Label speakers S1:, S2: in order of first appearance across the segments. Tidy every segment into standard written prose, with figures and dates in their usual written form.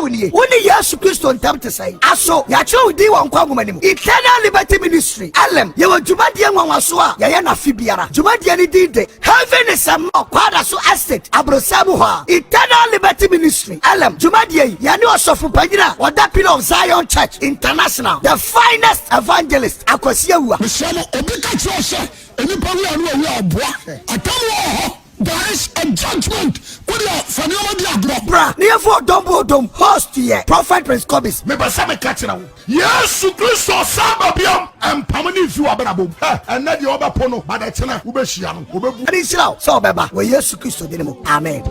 S1: Wuni Yesu Christo ntam te say. Aso yacho di wan kwa ngumanim. Eternal Liberty Ministry. Alem ye wa dwumadie nwanwaso a ye na fi biara. Dwumadie ni di de. Heaven is a kwada so estate. Abrosamu ha. Eternal Liberty Ministry. Alem dwumadie ye ni osofu panyina oda Pillar of Zion Church International. The finest evangelist akwasi awua.
S2: Misemo obi ka chose enipa wi anu awi aboa. Atamu there is a judgment. What are Fanny
S1: Bra, near for Dom host here. Prophet Prince Kobis.
S2: Maybe some catching out. Yes, Christo Sababium and Pamani Fu Abrabo. And not the other Pono, but that's an Ubeshian.
S1: And it's now. So, Baba, we yes, Christo Dinamo. Amen.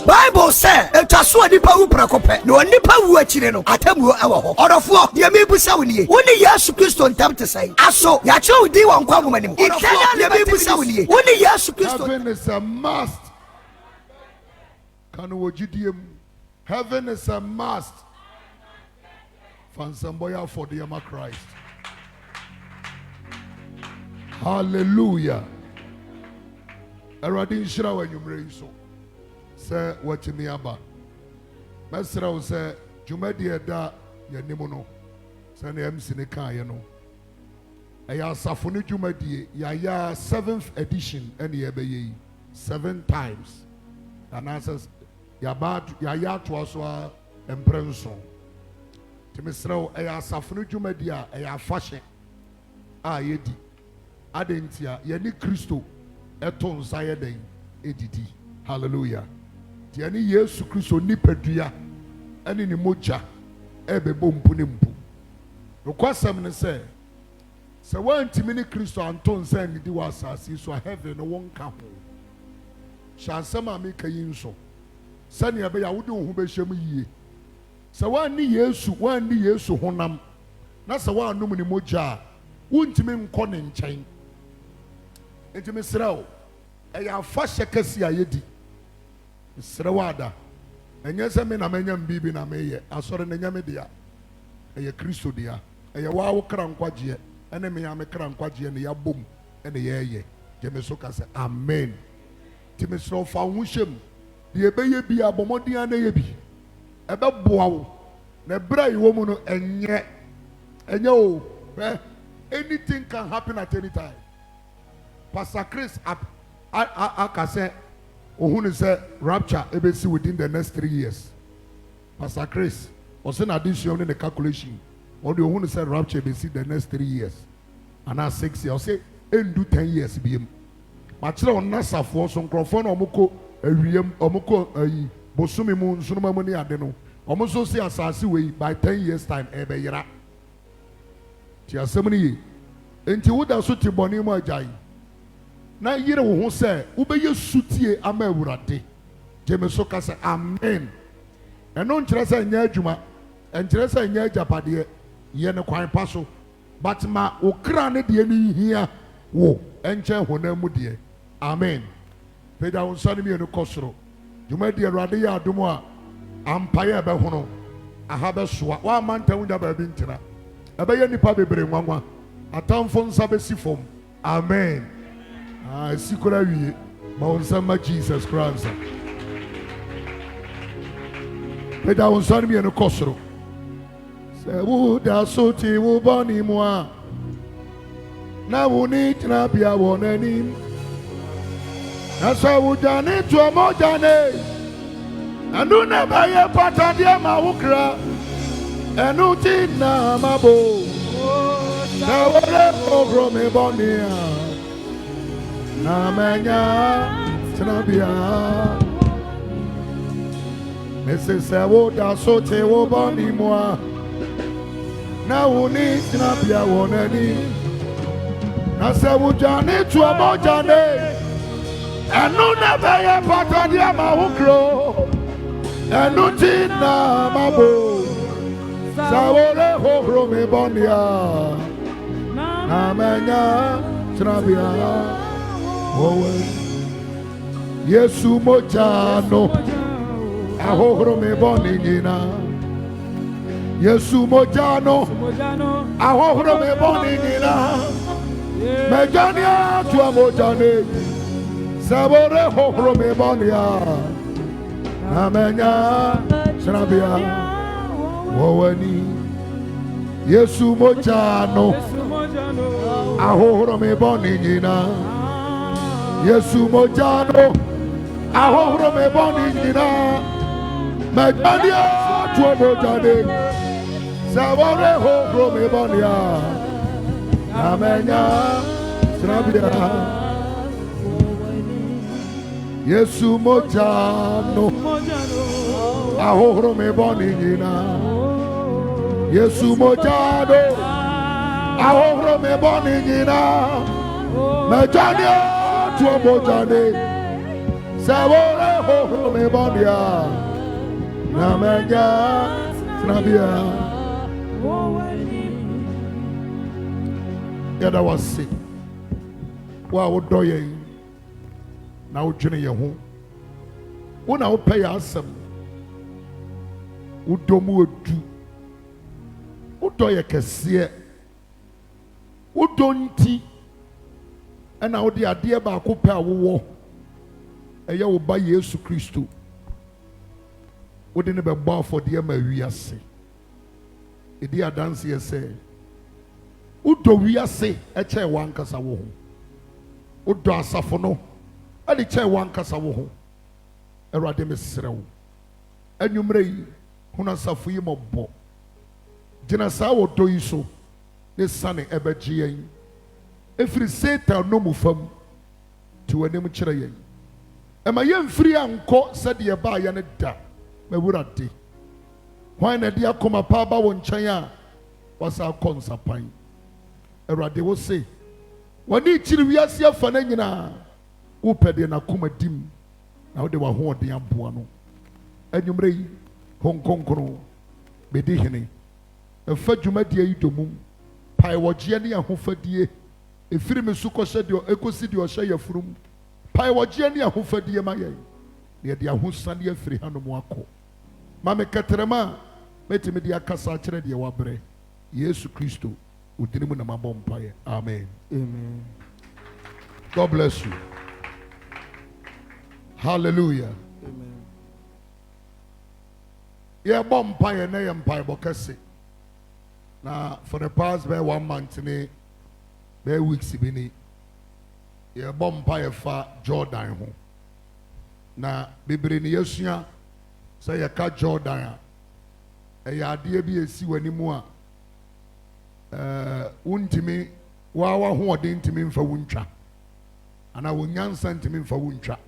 S1: Bible say etaso anipa wu prekope na onipa wu akire no atamuo ewo ho odofo ye mebusa woni Yesu Kristo ntam te sai aso ya che odi won kwa momanim eternal ye mebusa woni Yesu Kristo.
S2: Heaven is a must. Can we jidiem? Heaven is a must. Fansamboya for the Ama Christ. Hallelujah. Eradi nshira wa nyumre so. Say what me aba. Mesra wo say dwumadi eda yanimu no. Say na MC ne kan ye no. Eya asafo ne dwumadi ya 7th edition ene ye be yi 7 times. And answers ya to aso a emprenso. Timesra wo eya asafo ne dwumadi eya fashion a yedi. Adentia yani Kristo eton saye den edidi. Hallelujah. Tiani Yesu Kristo nipadua ene ni moja ebebo mpu ne mpu. Nokwasem ne se wantimi ni Kristo anton sa nidi wa asase so heaven no wonka ho. Shansem ameka yinso. Sane ebe ya wode ho behyem yie. Se wanni Yesu honam. Na se wanum ni moja wontimi nkɔ ne nkyɛn. Entimi srɛw eya fa hyekasi ayedi. Srewada enye se me na manya mbibi na meye asore na nyame dia eye Kristo dia eye wa wo kra nkwaje ene me ya me kra nkwaje ne ya bom ene ye je me so ka se amen. Ti me sro fa hu hyem de ebeye bi abomodin ana ye bi ebe boa wo na bra yi wo mu no enye o anything can happen at any time. Pastor Chris akase ohun say rapture ebesi within the next 3 years. Pastor Chris was in addition in the calculation. Or the ohun say rapture ebesi the next 3 years. And now 6 years. Say do 10 years be him. Machira on nasa for some crofon omuko ewiem omuko bosumi mu nsunuma mu ni ade no. Omo so say asase we by 10 years time ebe yira. Ti asemni yi. Enti woda so ti boni mu ajai. Na yire wo ho se wo be yesutie ama awurade jeme so ka se amen eno nkyere se nya adwuma nkyere se nya ajapade ye ne kwan pa so but ma okra ne de ni hia wo enche honamu de amen peda won sane mi eno kosoro dwuma de awurade ya adom a ampaye be hono aha be soa wa manta wunda ba bi ntira ebe ye nipa bebre nwanwa atamfo nsa be sifom amen. Sikora wie ma onsama Jesus Christ. Peda onsani mi eno kosoro. Se wo da soti wo boni mu a. Na wo ni tna bia wo nani. Na so wo jane to mo jane. Anu na ba ye pata dia ma wo kra. Enu ti na mabo. Na wo le ogro me boni a. Namanya Tanabia Mrs. Sawo da sote wo boni moi Na woni Tanabia wonani Na sawu jane tu amo jane Enu na beye pata dia ma wukro Enu tina mabo Sawo le hokro me bonia Namanya Tanabia Yesu mojano ahohoro me boni nyina Yesu mojano ahohoro me boni nyina mejania tu mojane sabore hohoro me boni ya amenya srabia wowani Yesu mojano ahohoro me boni nyina Yesu mojano ahohoro me boni nyina mejania tu mojane sabore hohoro me boni ya amenya srabia Yesu mojano ahohoro me boni nyina Yesu mojano ahohoro me boni nyina mejania tu mojane sabore hohoro me boni ya amenya srabia Yada wasi wa wodo yen na wodwene ye ho wona wo pɛ asem wodomu odu wodo ye kese wodo nti ɛna wode ade ba ko pɛ awowo ɛyɛ wo ba Yesu Kristo wode ne bɛbɔ afɔde ma wiase edi adanse ye sɛ Udo wiase eche wankasa wo ho Udo asafo no ade che wankasa wo ho Erade mesrew Anwumre yi huna asafo yi mobbo Gina sa wo do yi so ne sane ebeje yen Efiri Satan no mufam ti wanim kire yen Ema yemfiri anko sede ye ba ya ne da mewurade Hwan na dia koma pa ba wo nkyɛn a wasa konsapan Erade wo se wani chiri wiase afa na nyina wo pede na koma dim na wo de wa ho ode aboa no anwumre yi honkonkro bedi hene efa dwumadie yi domum pai wogye ne ahofadie efiri me su kɔhyɛ de ekosi de ɔhyɛ yafurum pai wogye ne ahofadie ma yɛ ne de ahosane afiri hanom akɔ ma me katrema metimi de akasa kyerɛ de wabrɛ Yesu Kristo Udinimu na mabompaye. Amen.
S3: Amen.
S2: God bless you. Hallelujah.
S3: Amen.
S2: Yeah, bompaye na yempaye bokase. Now for the past by 1 month ni by weeks bini. Yeah, bompaye fa Jordan ho. Na bibiri ni yesua say yaka Jordan a. Ya ade bi esi wanimu a untimi wa ho ode ntimi mfa wuntwa ana wonyansa ntimi mfa wuntwa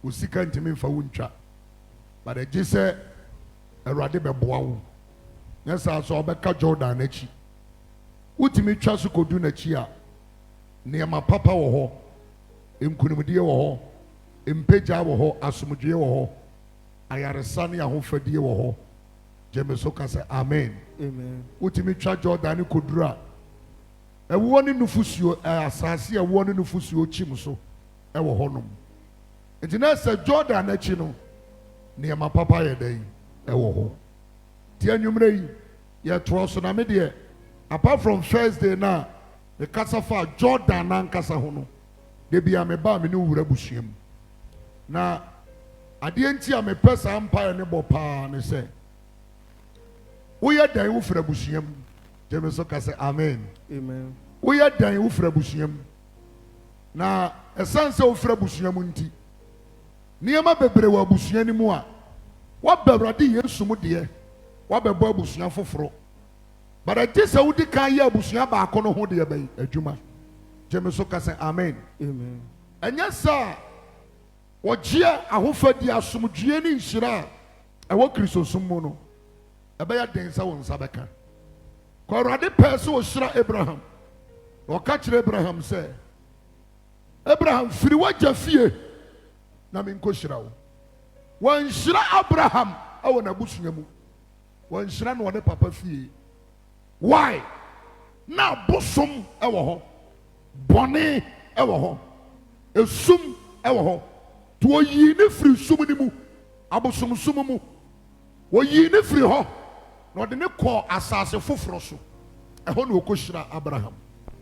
S2: usika ntimi mfa wuntwa but e gise Erade beboa wo nyesa so obeka Jordan achi utimi twa so kodu nachi a niema papa wo ho enkunumdie wo ho empeja wo ho asomdwe wo ho ayaresa ne ahofadie wo ho Jemeso kase amen.
S3: Amen.
S2: Utimi twa Jordan kodura. Ewo ne nufusuo asase ewo ne nufusuo chim so ewo honom. Enti na se Jordan achi no ne ma papa ye dai ewo ho. Ti anwumre yi ye tro so na me de apart from Thursday na the kasa fa Jordan na nkasa ho no. De bia me ba me ne wura busuam. Na ade enti a me pesa empire ne bo pa ne se Uya dan wo fra busuam. Jemeso ka say amen.
S3: Amen.
S2: Uya dan wo fra busuam. Na esanse wo fra busuam nti. Niema bebre wa busua ni mu a. Wa Awurade Yesu mu de. Wa bebo abusua foforo. Bara jese wo di kan ye abusua ba akono ho de bai adwuma. Jemeso ka say amen.
S3: Amen.
S2: Enya sa wo gye ahofadi asomdue ni nhira a ewo Kristosum mu no. Ebaya densa won sabeka ko Awurade pese wo shira Abraham o ka kire Abraham say Abraham firi wagya fie na me nko shira wo wan shira Abraham awo na busua mu wan shira no ne papa fie why na bosom ewo ho bone ewo ho esum ewo ho to oyi ne firi sum ni mu abosom sum mu oyi ne firi ho na ɔde ne kɔ asase foforɔ so ɛhɔ na ɔkɔhyira Abraham.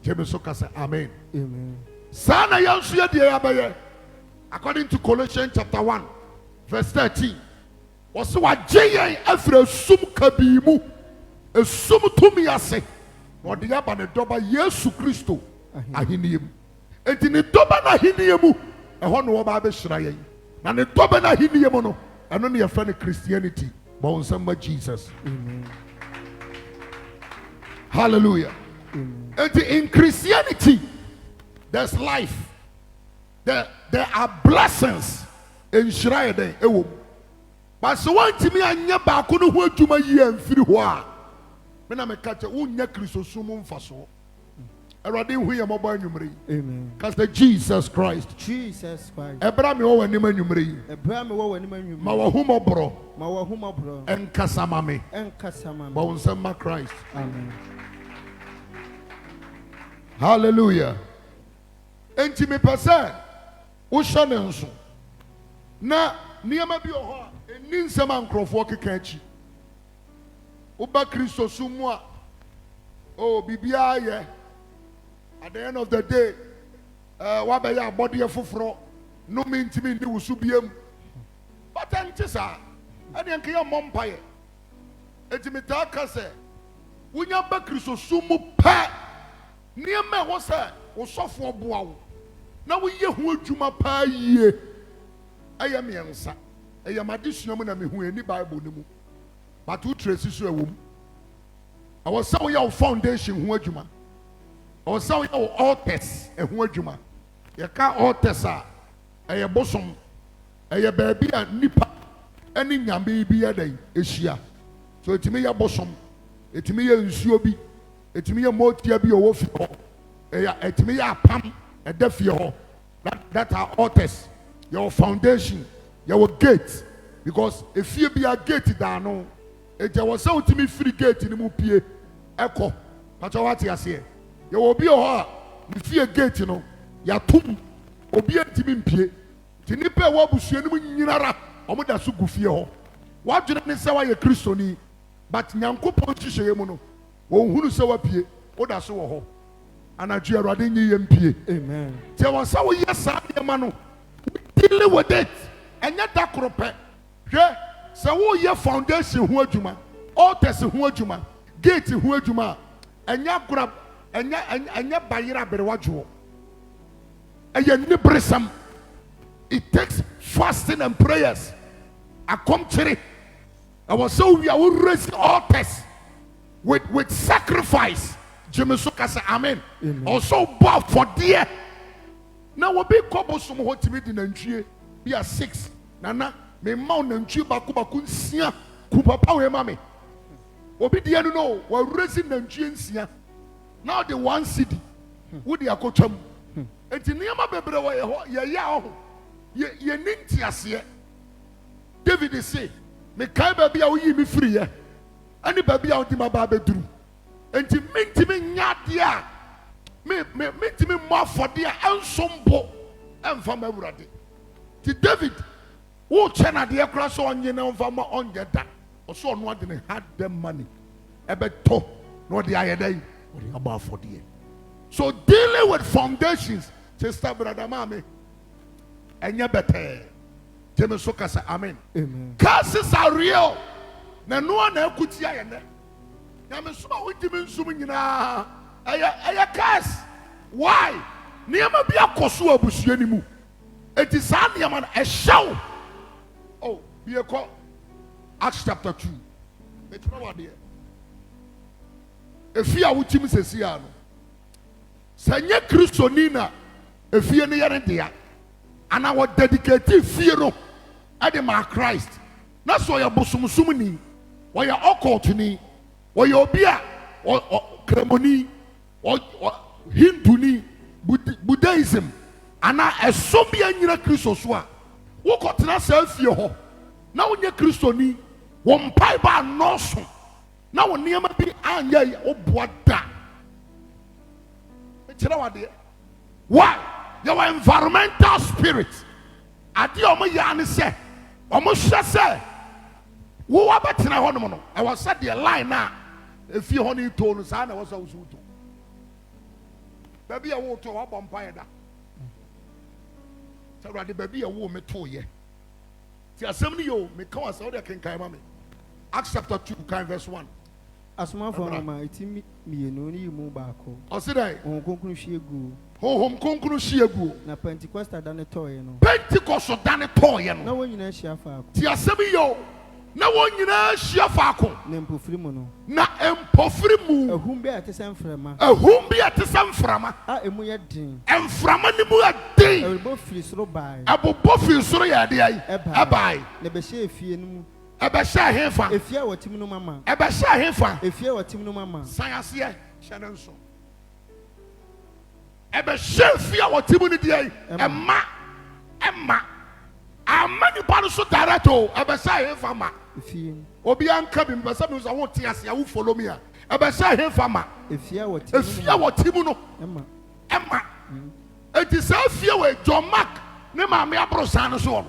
S2: Gyeme so ka sɛ amen. Saa na yɛn nso yɛ deɛ yɛabɛyɛ. According to Colossians chapter 1 verse 13, wɔsɛ wagye yɛn afiri esum kabii mu, esum tumi ase, na ɔde yɛaba ne dɔba Yesu Kristo ahenni mu. Enti ne dɔba no ahenni mu ɛhɔ na wɔba abɛhyira yɛn. Na ne dɔba no ahenni mu no ɛno ne yɛfrɛ no Christianity. Bɔ wo nsɛm ma Jesus. Hallelujah. And in Christianity, there's life. There are blessings in Shrine. But so one to me, I never could wait to my year and free war. When I'm a catcher, who neck Christo sumum faso. I read in here mobile numeri. Amen. Because the Jesus Christ. Abraham o and Niman numeri. Abraham o and Niman numeri. Mawahuma bro. Mawahuma bro. And Casamame. And Casamame. Bonsama Christ. Amen. Hallelujah. Enti me pese wo hye ne nso na niema bi oho a eni nsem ankrofo keka achi wo ba Kristo sumu a oh bibia ye at the end of the day wa be ya abode foforo no me ntimi ndi wusu biem but enti sa ade nke ya mompaye enti me ta ka se wonya ba Kristo sumu pa niema wo se wo sofo boa wo na wo ye hu adwuma pa yie aya me nsa aya madesua mu na me hu ani Bible ni mu but wo trace so awom awo sa wo ya wo foundation hu adwuma awo sa wo ya wo altars hu adwuma ye ka altars a aya bosom aya baabi a nipa ani nyame bi ya dan ehia so etimi ya bosom etimi ya nsuo bi etimi ya motia bi owo fi ho etimi ya pam that are altars, your foundation, your gate. Because if you be a gate down, it was so to me free gate in the mupie echo. But what you say, you will be a heart. If you a gate, you know, ya tum, obi a timimpie. Tinipe wabusu enu nyinara, omuda su gufie. What do you say why you Christian? But nyankopon hihye yemu no, wo hunu se wapie, oda so wo ho. And I do a MP. Amen. There was so yes, man, deal with it. And yet that crop, yeah. So your foundation, who juma, altars, who juma, gate, who juma, and ya grab, and ya bayira berwajo. And ya nibrisam. It takes fasting and prayers. I come to it. I was so we are raising altars with sacrifice. Jemesuka say amen. Also bow for dear. Now we be couple some hot to meet in Nigeria. Be a 6. Nana, me mount and chew bakuba sia. Kupa power mammy. Obi dear no, we're raising Nigerians. Now the one city. Would you go to and in Yama Bebra, ya nintias. David is say, me kai baby au ye me free. Any baby out in my bedroom. And to make me nyadia, me more for dear and sombo and from everybody. To David, who channel the cross on you know from on your dad, or so one didn't have them money. A bet to no the other day, or about for dear. So dealing with foundations, sister brother mommy, and you better. Jemesuka say amen. Amen. Curses are real. Now no one else could see it. I'm so intimate. I curse. Why? Niama be a kosu abusuanimu. It is an a show. Oh, be a call. Acts chapter 2. It's no idea. If you are with him, says Siano. Sanya Christonina, if you are near there, and our dedicated fear at my Christ. That's why you're Bosumsumini, why you're occultini. Or your beer, or Kremoni, or Hinduni, Buddhism, and now a Sombia Nina Christoswa. Walk out to ourselves here. Now, when you're Christoni, one pipe are notion. Now, when near be Anya or Boada. Why? Your environmental spirit. At the Omayani say, almost say, wo wa betena ho no no e was said the line na e fie ho no to no sa na was awusu to baby a wo to wa bompa da so rade baby a wo me to ye ti asem ni yo me ka wasa wo de kenkan ma me Acts chapter 2 kind verse 1
S3: asoma fo no ma iti mienu ni mu baako
S2: o se dai
S3: konkunu hwiegu
S2: honhom konkunu hwiegu
S3: na Pentecost da ne toye no
S2: Pentecost da ne toye no
S3: na wonyina hia faako
S2: ti asem yo na wonyina hia faako
S3: na mpofiri mu no
S2: na empofiri mu
S3: ahum bi atese mframa
S2: a
S3: emu ye den
S2: emframa ni mu adin
S3: ebo firi soro bai
S2: abobo firi soro ye de ai ebai
S3: na be hye efie no mu
S2: ebe hye hefa
S3: efie a wotim no mama
S2: ebe hye hefa
S3: efie a wotim no mama
S2: sayase ye hye nso ebe hye efie a wotim no de ai emma amani pa no so directo ebe hye hefa ma
S3: efie
S2: obi anka bi mbesa mi so wo te ase a wo follow me a ebe hye hefa ma
S3: efie a
S2: wotim no emma enti sa efie we John Mark ne ma me abrosan no so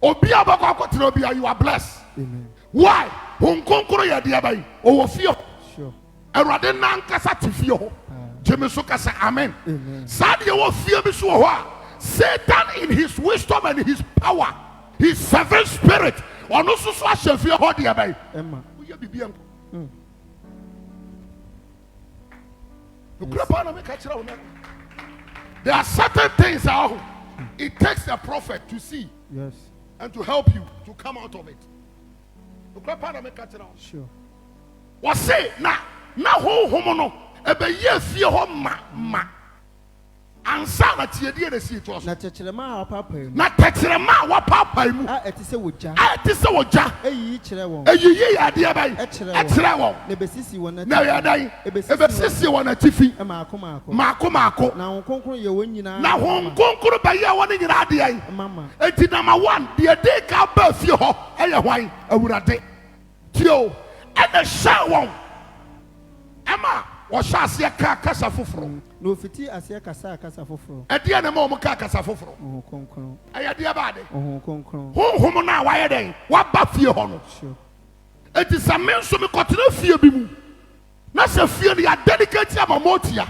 S2: obi abakọ akọtena obi you are blessed.
S3: Amen.
S2: Why? Honkonkoro ye de abai. O fie.
S3: Sure.
S2: Erade nan kasa ti fie ho. Jeme so kasa amen.
S3: Amen.
S2: Sad ye wo fie bi so ho a Satan in his wisdom and his power, his seven spirit, ono so so ahye fie ho de abai.
S3: Emma.
S2: Wo ye bibia nko. Ukrepa na me ka kira wo na. There are certain things it takes a prophet to see.
S3: Yes.
S2: And to help you to come out of it.
S3: Sure.
S2: What say na ho homo ebe ye fie ho ma ansa na tiedie na si to so
S3: na techerema a papa mu
S2: na techerema wa papa mu
S3: a etise woja eyi kire won
S2: eyi ya de bai ekire won
S3: na besisi won
S2: na ya dai ebesisi won atifi maako
S3: na honkonkron ye won nyina
S2: na honkonkron ba ye won nyina de ai
S3: mama
S2: enti number 1 de dey ka ba fie ho eye hwan awurade tio ene sha won ema wo sha ase ka kasa foforo
S3: no fiti ase kasa foforo
S2: ede na ma o ka kasa foforo
S3: honkonkron
S2: eye de ba de
S3: honkonkron
S2: honhom na wa ye den wa ba fie ho no
S3: sure
S2: enti samen so me kotena fie bi mu na se fie no ya dedicate ama motia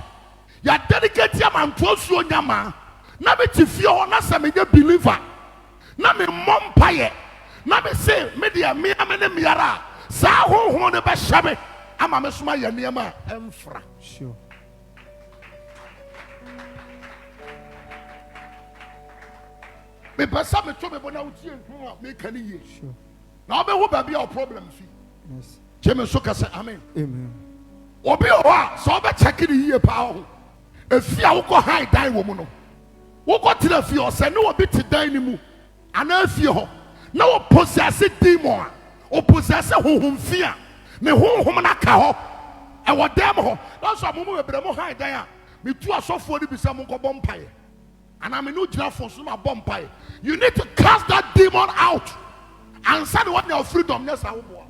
S2: ya dedicate ama ntosuo nyama na me ti fie ho na se me nye believer na me mompaye na me se me dia me amene miara sa honhom ne ba hyabe ama me soma ya niam emfra
S3: sure
S2: me pesa me to me bona utie nhu a me kan ye
S3: sure
S2: na obe ho ba bia problem fi
S3: yes
S2: jeme so ka say amen
S3: amen
S2: obi ho a so obe check ni ye pa ho efi a wo ko high dan wo mu no wo ko tira fi o se ne obi ti dan ni mu ana fie ho na wo possess demon o possess honhom fia ne honhom na ka ho e wo dem ho na so amomo bebre mo high dan a me tu asofo ni bisa mo ko bompae ana me no gira fo so ma bompae you need to cast that demon out and say what your freedom yes a wo bo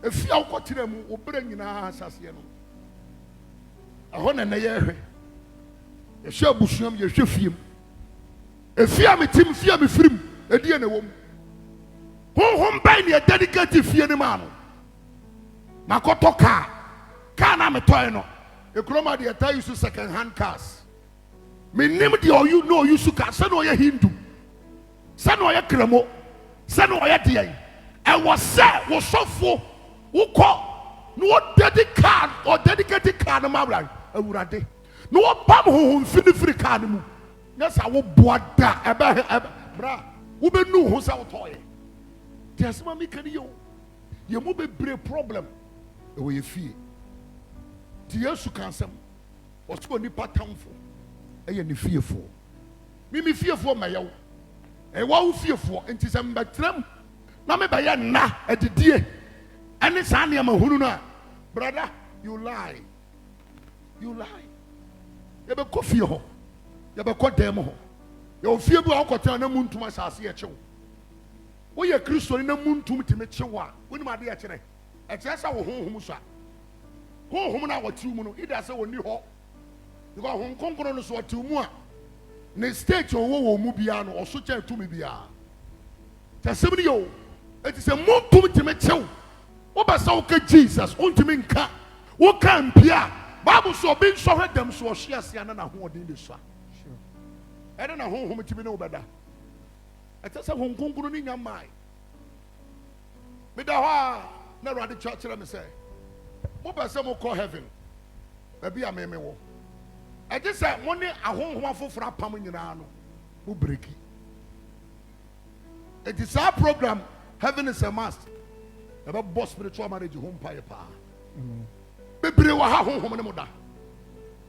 S2: e fia wo ko tira mu obere nyina asase no aho na na ye hwe ye hwe abusuam ye hwe fiem e fia me tim fia me firim edie na wom honhom bai ne dedicate fie ni ma no makoto car na me toy no e kroma de ta use second hand cars me nim de o you know use car se no ye hindu se no ye kremo se no ye de e was say wo sofo wo ko no dedicate car no mabra awurade no wo bam honhom fini car no mu nyasa wo boada ebe bra wo be nu ho sa wo toy tiasema mi kan ye mo be bre problem e wo ye fie ti yesu kan sem o so ni patamfo e ye ni fiefo mi fiefo ma yewo e wa wo fiefo enti sem betram na me ba ye na edidie ene sa ne ma hunu na brother you lie ye be ko fie ho ye be ko dem ho ye o fie bu a ko tan na muntum asase ye chew wo ye kristo ni na muntum ti me chew a woni ma de ye kire e kire sa wo honhom so a honhom na watiw mu no ida se woni ho because hon konkoro no so watiw mu a ne stage wo mu bia no oso kya tumi bia tasem ni yo It is a montum to me too. What about Jesus? Ultimate nka. What can Pia? Bible so being so head them so she has an who did this. Sure. I don't know whom to be no better. I tell some Hong Kong in your mind. But never at the church, let me say. What about some call heaven? Maybe I may walk. I just said one day a home for a paminano who break it. It is our program. Heaven is a must. About boss spiritual marriage home pie pa. Bebre wa ha home no da.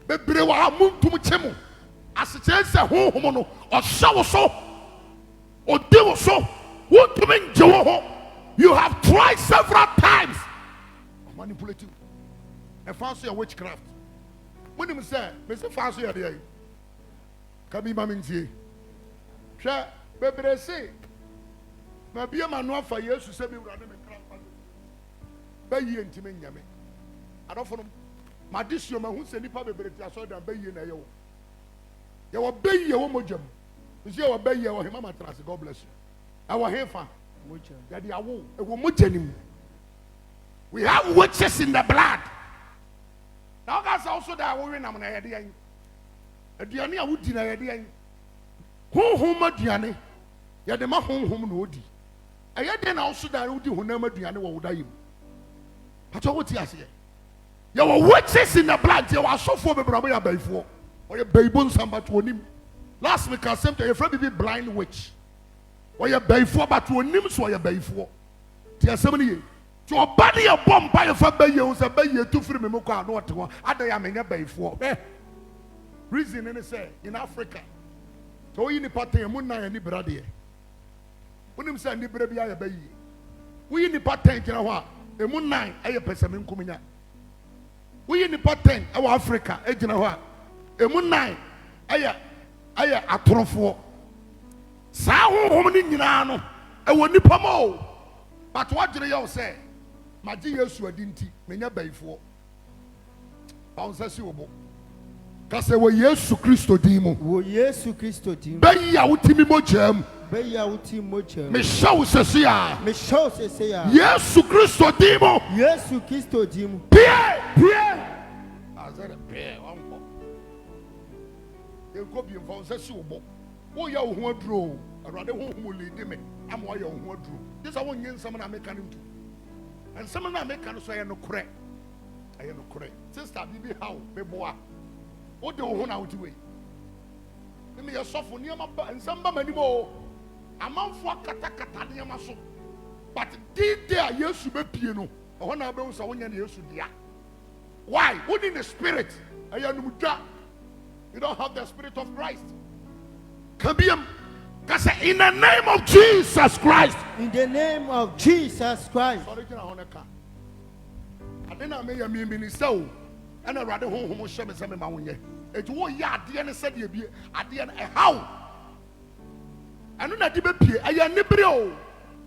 S2: Bebre wa ha muntu chemu. As it is a home no or show so or deal so. What to mean you have tried several times. Manipulative. And fancy a witchcraft. When you say, Mr. Fancy, can be Maminzi. Share, baby, say, maybe a man for years to say me running a crap. Bay and Timmy. I don't know. My district man who said the probability I saw them bay in a yo. You will bay your mojum. You will bay your Mama Trust. God bless you. Our heifer. Daddy, I won't. It will much. We have witches in the blood. Now that's also that woman I'm na yede yan. Aduane a wodi na yede yan. Honhom aduane. Yede ma honhom na odi. Ayede na also that wodi honam aduane wo woda yim. Pato woti ase. You were witches in the blood. You were so for bebrabo ya baifo. Or your baibon samba to onim. Last week I said to your friend be blind witch. Or your baifo but to onim so your baifo. Ti asem to a body of bomb by a family, who's a bay to free me. Not one. I am in a bay for reason in say in Africa. So in the party, a moon and the brother. When him send the baby, I bay. We in the party, you know what? A moon nine, a person coming out. We in the party, our Africa, you know what? A moon nine, a tronfo. Sao woman in Yano, a one nipamo. But what do you say? My dear Swadinti, many bay for Bounce as you will. Cause they were yes to Christo Demo. Oh, yes to Christo Demo. Bay out to me mochem. Bay out to mochem. Me show says ya. Me show says ya. Yes to Christo Demo. Yes to Christo Demo. Pierre. I said a pair. They'll go be involved as you will. Oh, you won't draw. I rather won't lead me. I'm why you won't draw. This I won't get someone I make an into. And some of them make an say I no correct. I am no correct. Sister, be how, be boa. What do you want out to wait? Let me suffer near my and some anymore. A man for katakata near my soul. But did there, yes, you be piano. Or when I bring someone in the dia. Why? What in the spirit? I am muta. You don't have the spirit of Christ. Kabiam. In the name of Jesus Christ. In the name of Jesus Christ. I didn't make a minister. And I rather home show me some of my own. It was ya, the end said you be at the end. How? I don't know that be I am Nibrio.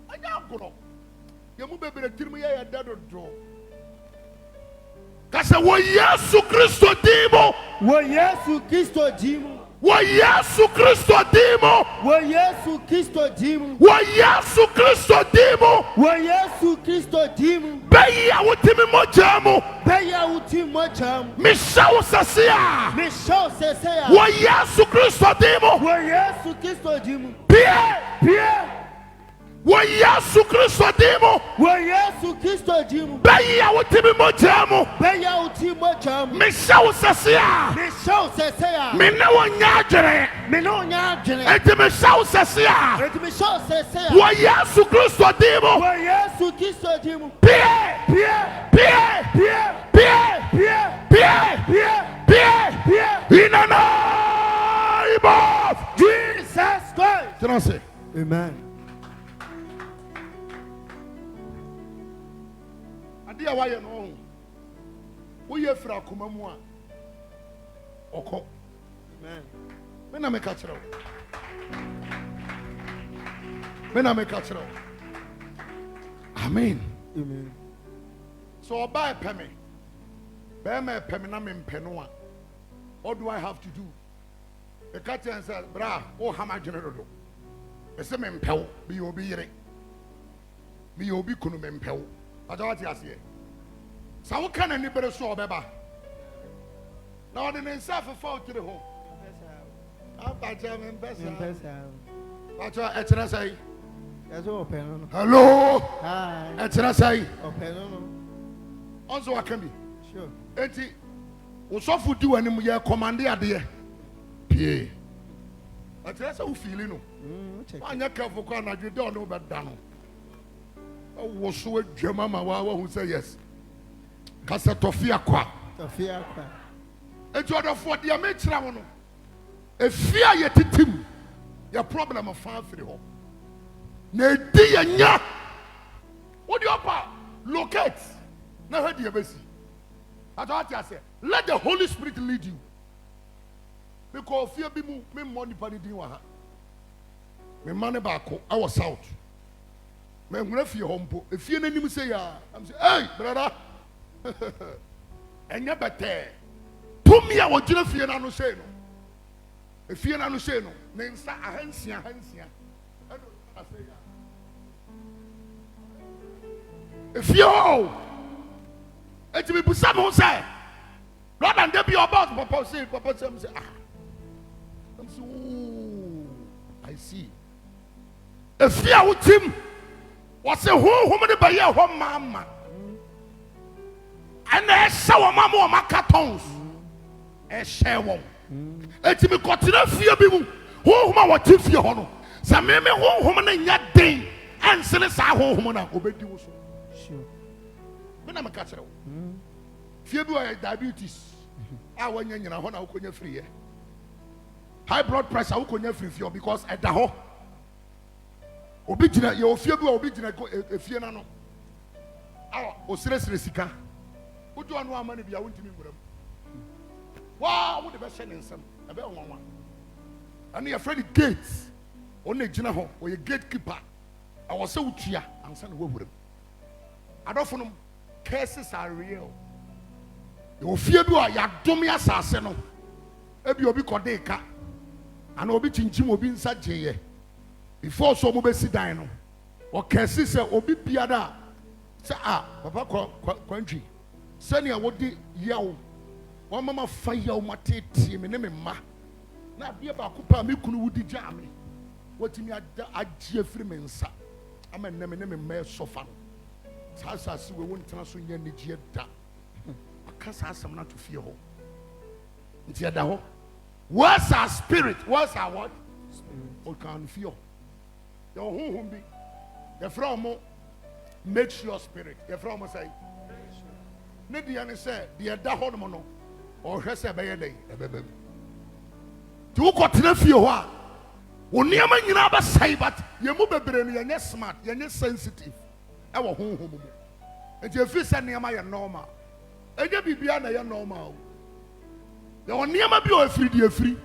S2: I am good. You move a bit of me. I don't draw. Because I was yes to Christo Demo. Was yes to Christo Demo. Wa Yesu Kristo dimo. Wa Yesu Kristo dimo. Wa Yesu Kristo dimo. Wa Yesu Kristo dimo. Beya utimi mojamu. Beya utimi mojamu. Mishao sesia. Mishao sesia. Wa Yesu Kristo dimo. Wa Yesu Kristo dimo. Pie. Wa Yesu Kristo dimo. Wa Yesu Kristo dimo. Beya utimi mojamu. Beya utimi mojamu. Mishao sesia. Mishao sesia. Minawo nyajere. Minawo nyajere. Eti mishao sesia. Eti mishao sesia. Wa Yesu Kristo dimo. Wa Yesu Kristo dimo. Pie. In the name of Jesus Christ. Can I say? Amen. Dear, why you know? We are from Kumamua. Oko. Amen. When I make a catcher. When I make a catcher. Amen. Amen. So I buy a penny. Buy me a penny. I'm in Penua. What do I have to do? The catcher says, "Bra, oh, how much general? The same impel be obedient." me obi kunu me mpɛw ata wate ase sa wo kana ni bere so obeba na ɔde ne nsa fefa otire ho abacha me mpesa acha ekyere sai
S3: Yazo open.
S2: hello
S3: Hi.
S2: ekyere sai
S3: Open.
S2: onzo akambi
S3: Sure.
S2: enti usɔfo di wani mu yɛ commande adeɛ pie ekyere sai wo feel no
S3: Check.
S2: anya kafo kwa na dwede ɔno bɛda no wo so adwama ma wa hu sɛ yes kasa tɔfia kwa
S3: Tofia kwa.
S2: enti ɔdɔfo deɛ mekyerɛ wo no efia yɛ titim yɛ problem afa afiri hɔ na edi yɛ nya wodi ɔpa locate na hɛ deɛ bɛsi atɔate ase let the Holy Spirit lead you because fia bi mu me mmɔ nipa ne din wɔ ha me ma ne baako ɛwɔ south me nhuna fie hɔ mpo efie n'anim sɛ ya am say hey brother ɛnyɛ bɛtɛɛ tumi a wɔgyina fie n'ano hyɛ no efie n'ano hyɛ no ne nsa ahansia ɛna asɛ ya efie hɔ eti mi busa mi ho sɛ brother nde bi ɔba ɔtɔ papa sɛ mi sɛ am say ooo I see efie a wotim wɔsɛ honhom ne bɛyɛ hɔ maama ɛna ɛhyɛ wɔn ama wɔn aka tɔns ɛhyɛ wɔn eti mi kɔtena fie bi mu honhom a wɔte fie hɔ no sɛ mímí honhom ne nya den ɛnsene saa honhom na obedi wo so
S3: Sure.
S2: mi na mi ka kyerɛ wo fie bi wɔ yɛ diabetes a wɔnyɛ nyina hɔ na wɔkɔnya firi yɛ high blood pressure wɔkɔnya firi fie hɔ because ɛda hɔ. Obi gyina yɛ ofie bi a obi gyina efie na no awo osiresire sika wodu anu ama ne bia wontimi nwuram waa wo de bɛ hyɛ ne nsam ɛbɛ nwanwa ɛne yɛ fɛ de gate ɔne gyina hɔ ɔyɛ gate keeper ɛwɔ sɛ wotua ansa na wɔwuram adɔfo nom cases are real yɛ ofie bi a yɛadome asase no ebi obi kɔde ka ana obi kyinkyim obi nsa gyeyɛ before so mo be si dan no o kesi se obi biada se papa kwantwi se ne wodi yawo wo mama fa yawo matete me ne me ma na bia ba ko pa me kunu wudi gya me wotimi ada agye afiri me nsa ama ne me ma sofa no sa si we wontena so nya ne gye da aka sa asam na to fie ho nti ada ho what's our spirit what's our what spirit o kan feel your home be the from make sure spirit the from say ne dia ne say the da ho no no o hwe say be ye dey ebebem ti wo kotena fie ho a wo niam nyina ba sai but ye mu bebre no ye smart ye sensitive e wo honhom mu e je fi say niam ye normal e je bibia na ye normal ye wo niam bi o afiri di afiri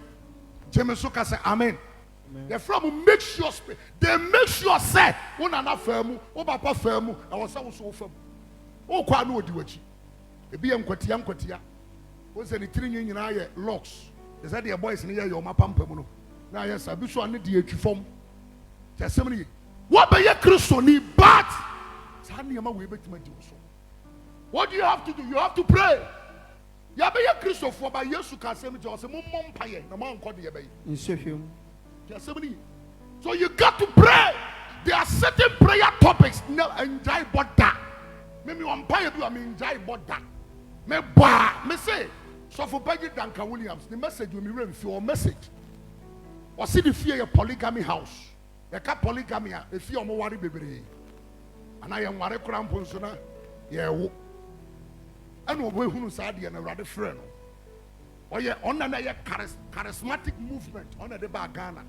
S2: je me so ka say amen. The from make sure they make sure say one na famu o papa famu e wo say wo so famu o kwa na odi wachi e bi enkotia o say ni tiri nyina ye locks they say the boys ni ye your mapam no na ye sabi so ane de atwi fom tasem ni wo be ye Kristo ni but sa ne ma we betima di so what do you have to do you have to pray ya be ye Kristo fo ba Yesu ka sem je o say mo mpaye na mo anko de ye be
S3: In
S2: so you got to pray. There are certain prayer topics. No, enjoy border. Maybe one pay do I mean enjoy border. Me ba me say so for Peggy Duncan Williams. The message will be read for your message. Or see the fear your polygamy house. The cat polygamy. If you are more worried, baby. And I am worried. Cramponsona. Yeah. And we who said and a rather friend. Or yeah, on a charismatic movement on the Bagana.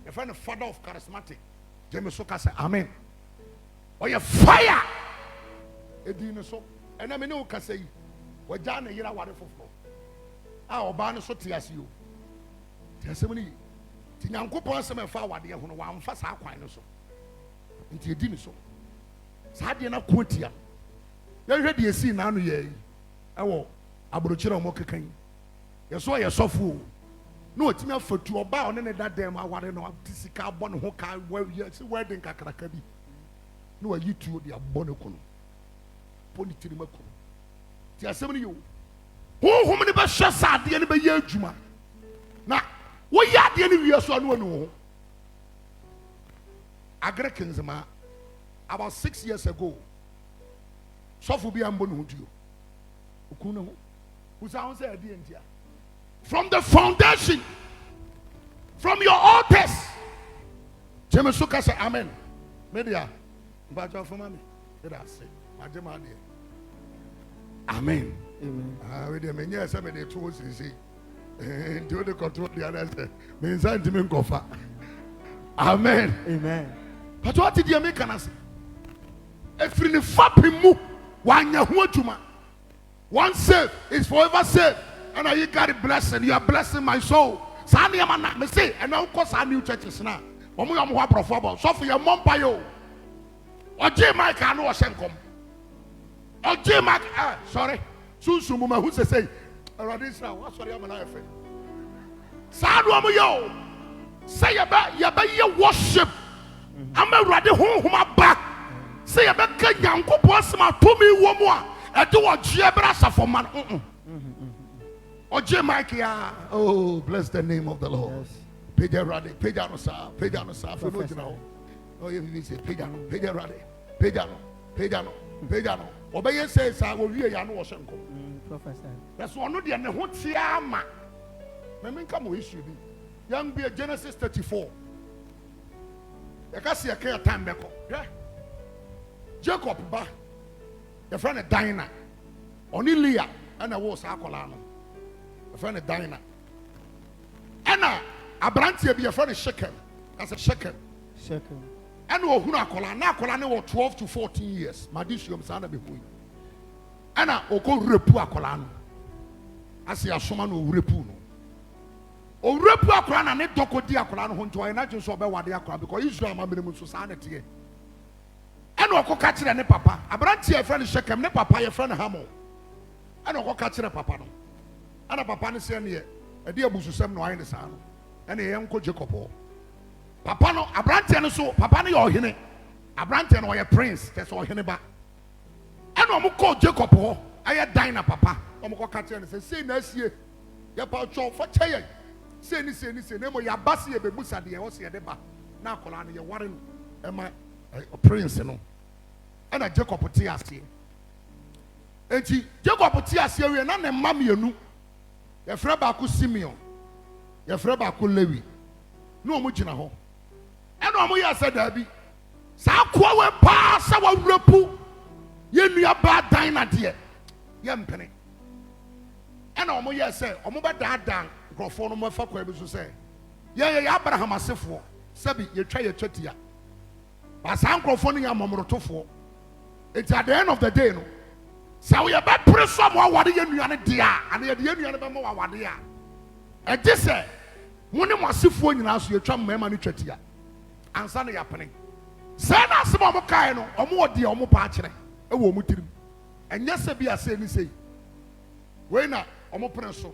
S2: You find the father of charismatic. James Soka say amen. Or your fire. Edina so. And I mean no can say we John a year what for. Ah Obana so tears you. Testimony. Tinyankopon se me fa wade ho no wa mfa sa kwan no so. Nti edini so. Sa de na kotia. Ya hwe de esi na no ye. Ewo abrochira mo kekan. Yeso ye sofo. No otimi afatu oba one ne dadam aware no sika bɔ ne ho ka wedding kakraka bi no yi tu de abone kono poni tiri makono ti asem ne yo honhom ne be hwe saade ne be ye adwuma na wo ya de ne wie so anu anu ho Agrekins ma about 6 years ago sofu bi ambo ne ho duo okunu ho usa say ade entia from the foundation from your altars Jeme suka say amen media mbajo for mami did I say majema de amen we dey menye say me dey to sisi do the control the other say me nsan timi nkofa amen but what did you make an say if in the fapimu wanya ho adwuma one save is forever saved and you got a blessing you are blessing my soul sani amana me say and now cause our new churches na omo yam ho abrofo ba so for your mom pa yo oje mic anu o senkom oje mic sorry sunsumu ma hu say radisra wa sorry amana efe sa do omo yo say ya ba ye worship am awrade honhom aba say ya ba ka nyankopon asema to mi wo mu a e de wo je bra safo man oje mic ya oh bless the name of the Lord peja rade peja no sa for no jina oh you say peja no obeye say sa wo wie ya no wo hyenko professor that's one no de ne ho tia ma me nka mo issue bi young be Genesis 34 yaka se yaka time beko Jacob ba the friend Dinah oni Leah ana wo sa akola no the friend Dinah ana abrantie bi the friend Shechem that's a Shechem ana ohunu akola na akola ne wo 12 to 14 years madisuom sa na be hui ana okọ repu akola no asi asoma no repu no o repu akola na ne doko di akola no ho nto na je so be wade akola because Israel ma menemu so sa na tie ana okọ ka kire ne papa abrantie friend Shechem ne papa ye friend Hamor ana okọ ka kire papa no ana papa ne se ne ye e de abususem no ayi ne sa no ana ye nko Jacob papa no abrantie no so papa no ye ohene abrantie no ye prince te so ohene ba ana omo call Jacob ho aye Dinah papa omo ko ka kire ne se na asie ye pa cho fa cheye se ni mo ya basi ye bebusa de ye wo se ye de ba na akola no ye ware e ma prince no ana Jacob ti asie enti Jacob ti asie we na ne mam yenu ye frɛ ba ko Simeon ye frɛ ba ko Lewi no omo gina ho ɛna omo ya sɛ da bi sa kwa we pa sa wa wurapu ye nua ba Dinah de ye mpene ɛna omo ya sɛ omo ba daadan nkrɔfo no mafa kwa bi so sɛ ye Abraham asefo sabi ye twa ye twatia ba sa nkrɔfo no ya momrotofo it's at the end of the day no sa we ba preso mo awade ye nua ne de a ana ye de ye nua ne be mo awade a e je sɛ mo ne mo asefo nyina so ye twa mema ne twatia ansa ne ya pene sɛ na asem mo kai no omo odi omo pa akere e wo mo tirim enye sɛ bi ase ni sei we na omo pene so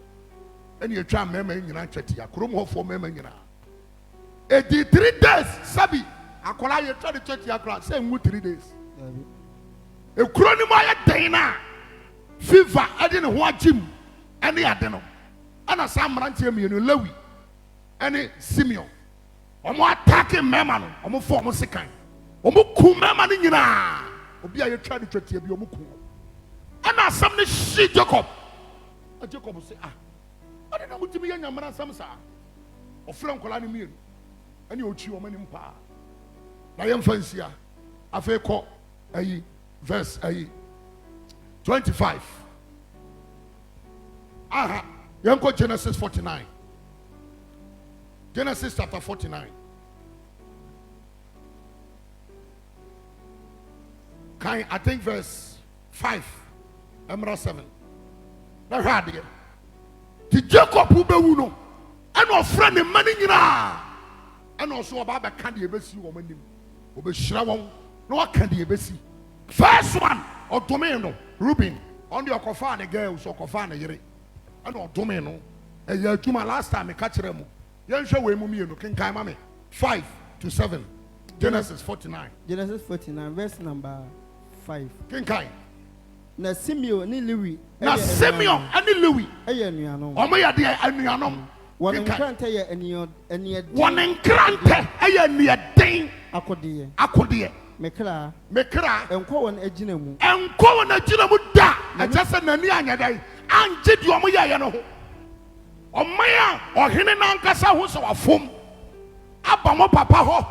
S2: ene ye twa mema nyina twatia krom hofo mema nyina e di 3 days sabi akola ye twa de twatia akora sɛ nwu 3 days e kuro ni mo aye Dinah fever ade ne ho agim ene ade no ana sa mrantie mienu Lewi ene Simeon omo attack mema no omo fo omo sekan omo ku mema no nyina obi aye twa de twatia bi omo ku ana asam ne shi Jacob say ade na mutimi ya nyamara asam sa ofre nkola ne mienu ene ochi omo ne mpa na yem fansia afa ko ayi verse 25 yanko Genesis 49 Genesis chapter 49 I think verse 5 Emra 7 na hade ti Jacob ubewu no ana ofra ne mani nyina ana oso oba ba ka de ebesi wo manim obehira won na waka de ebesi first one odome no Reuben on the okofa ne girl so okofa ne yere ana odome no eya adwuma last time ka kire mu ye nhwe we mu mienu kenkan ma me 5 to 7 Genesis 49.
S3: Genesis 49 verse number 5.
S2: Kinkai.
S3: Na Simeon ni Lewi.
S2: Na Simeon and Lewi.
S3: Eye nuanom.
S2: Omo ya de anuanom.
S3: One enkrante ye eniye.
S2: One enkrante eye nieden. Akode.
S3: Mekra. Enko won agina mu.
S2: Enko won agina mu da. Ajase nani anya dai. Anje di omo ya no ho. Omaya ohene na nkasa ho so wafom. Abamo papa ho.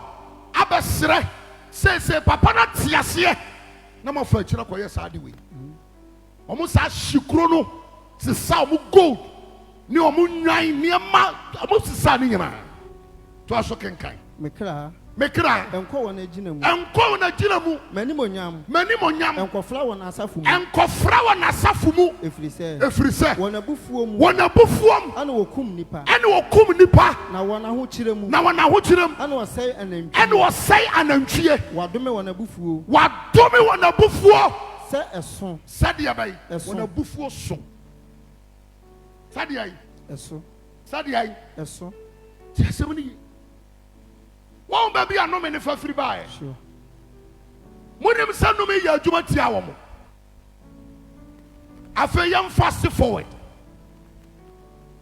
S2: Abesre. Se papa na tiase. Na mo fa kira koye saade we. Omo sa shikuro no. Se sa omo gold. Ni omo nwan ni ma omo sisa ni nyina. To aso kenkan.
S3: Mekra.
S2: Enko
S3: won agina mu.
S2: Manimonyam.
S3: Enkofra won asafu mu.
S2: Efrise.
S3: Won abufuo mu.
S2: Ana
S3: wokum nipa.
S2: Na
S3: won ahokyere mu.
S2: Ana osai anantwie.
S3: Wadome won abufuo. Se eso.
S2: Sadia bai. Won abufuo so. Sadia yi. Eso. Tiasemuni. One baby are no many for free buy.
S3: Sure.
S2: Munim send me ya juma tia wo mo. Afa yam fast forward.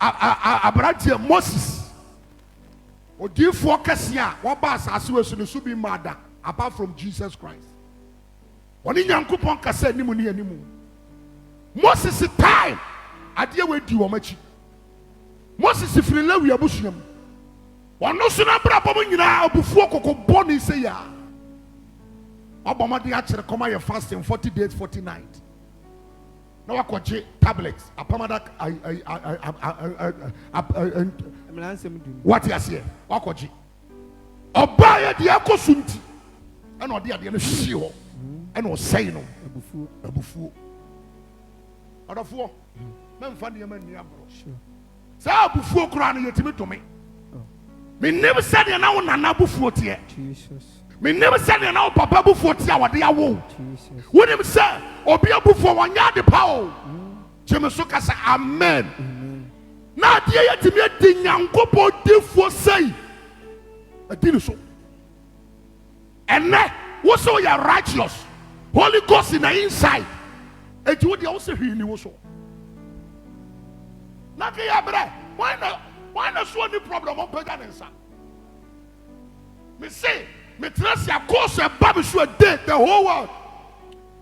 S2: Abrante Moses. Odifo kase a wo ba asase we so ne so bi mada apart from Jesus Christ. Oni Nyankopon kase animu ne animu. Moses time ade we di wo machi. Moses firi Lewi abusuam. Wano suna brabo mo nyina obufuo kokobɔ ne se ya. Obama de akere koma ye fasting 40 days 40 nights. Na wakoje tablets apamada what you say wakoje. Oba ye de akosunti. Ana ode ade no hwie ho. Ana osɛe no abufuo. Adafo. Memfa ne yama ni abro. Sa abufuo kura no yetimi to me. Me never said you now na bufuo tie.
S3: Jesus.
S2: Me never said you now papa bufuo tie awade awo.
S3: Jesus.
S2: When him say obi abufuo wanya de pawo. Jemeso ka say amen. Na de yetimi adi Nyankopon defuo say. Adi so. Ene wo so you righteous. Holy Ghost in the inside. Eti wo de wo say hwi ni wo so. Na ke ya bre. Why not show any problem on Peganensa? Me say, me trust your course a baby should dead the whole world.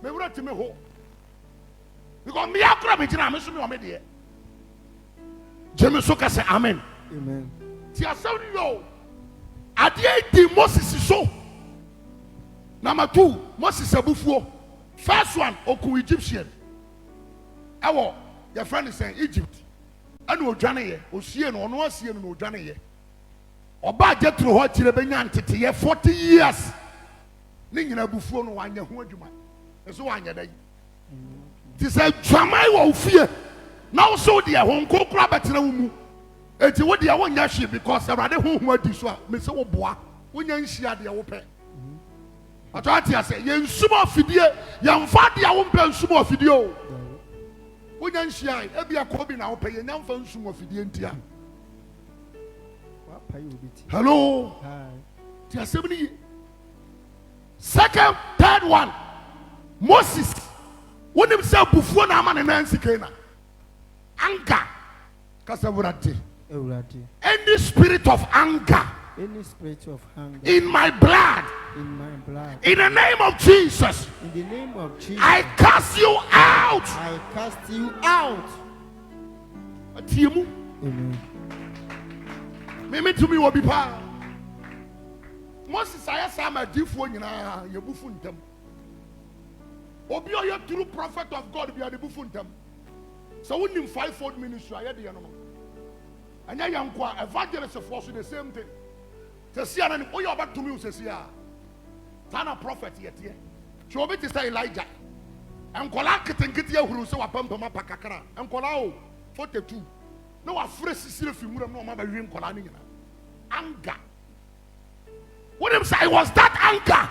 S2: Me write to me ho. Because me akra me jina me so me o me de. Jeme so ka say amen.
S3: Amen.
S2: Ti asem yo. Ade di Moses so. Number 2, Moses abufuo. First one, oku Egyptian. Ewo, your friend is saying Egypt. Anu odwane ye osie no ono asie no odwane ye oba jetro ho kire benya ntete ye 40 years ni nyina bufuo no wanya ho adwuma eso wanya dai ti say dwamai wo ofie na wo so de ho nkokura betena wo mu enti wo de wo nya hwe because awade ho adi so a me se wo boa wo nya nhia de wo pe atati ase ye nsuma ofidie ye mfa de wo mpe nsuma ofidie o Unya nshia ebi akobi na ope ye nyamfa nsu ofidie ntia. Hello.
S3: Hi.
S2: Ti asebni. Second, third one. Moses. Wonim say bufuo na ama ne nansi kena. Anger. Kasawurati. Any spirit of anger.
S3: Any spirit of anger
S2: in my blood. In the name of Jesus.
S3: In the name of Jesus.
S2: I cast you out.
S3: Amen.
S2: Mimi to me will be power. Moses I saw my diffu nyina ye bufu ntem. Obi o ye true prophet of God be the bufu ntem. So we need 5-fold ministry aye de no. Anya yankwa evangelist for the same thing. Se sia na o ye oba to me se sia. Tana prophet yet ye. So obi say Elijah. Enkola ketenkete ahuru se wapampama pakakara. Enkola o 42. No afre sisire fi muram no ma ba wi enkola ni nyina. Anger. What him say was that anger.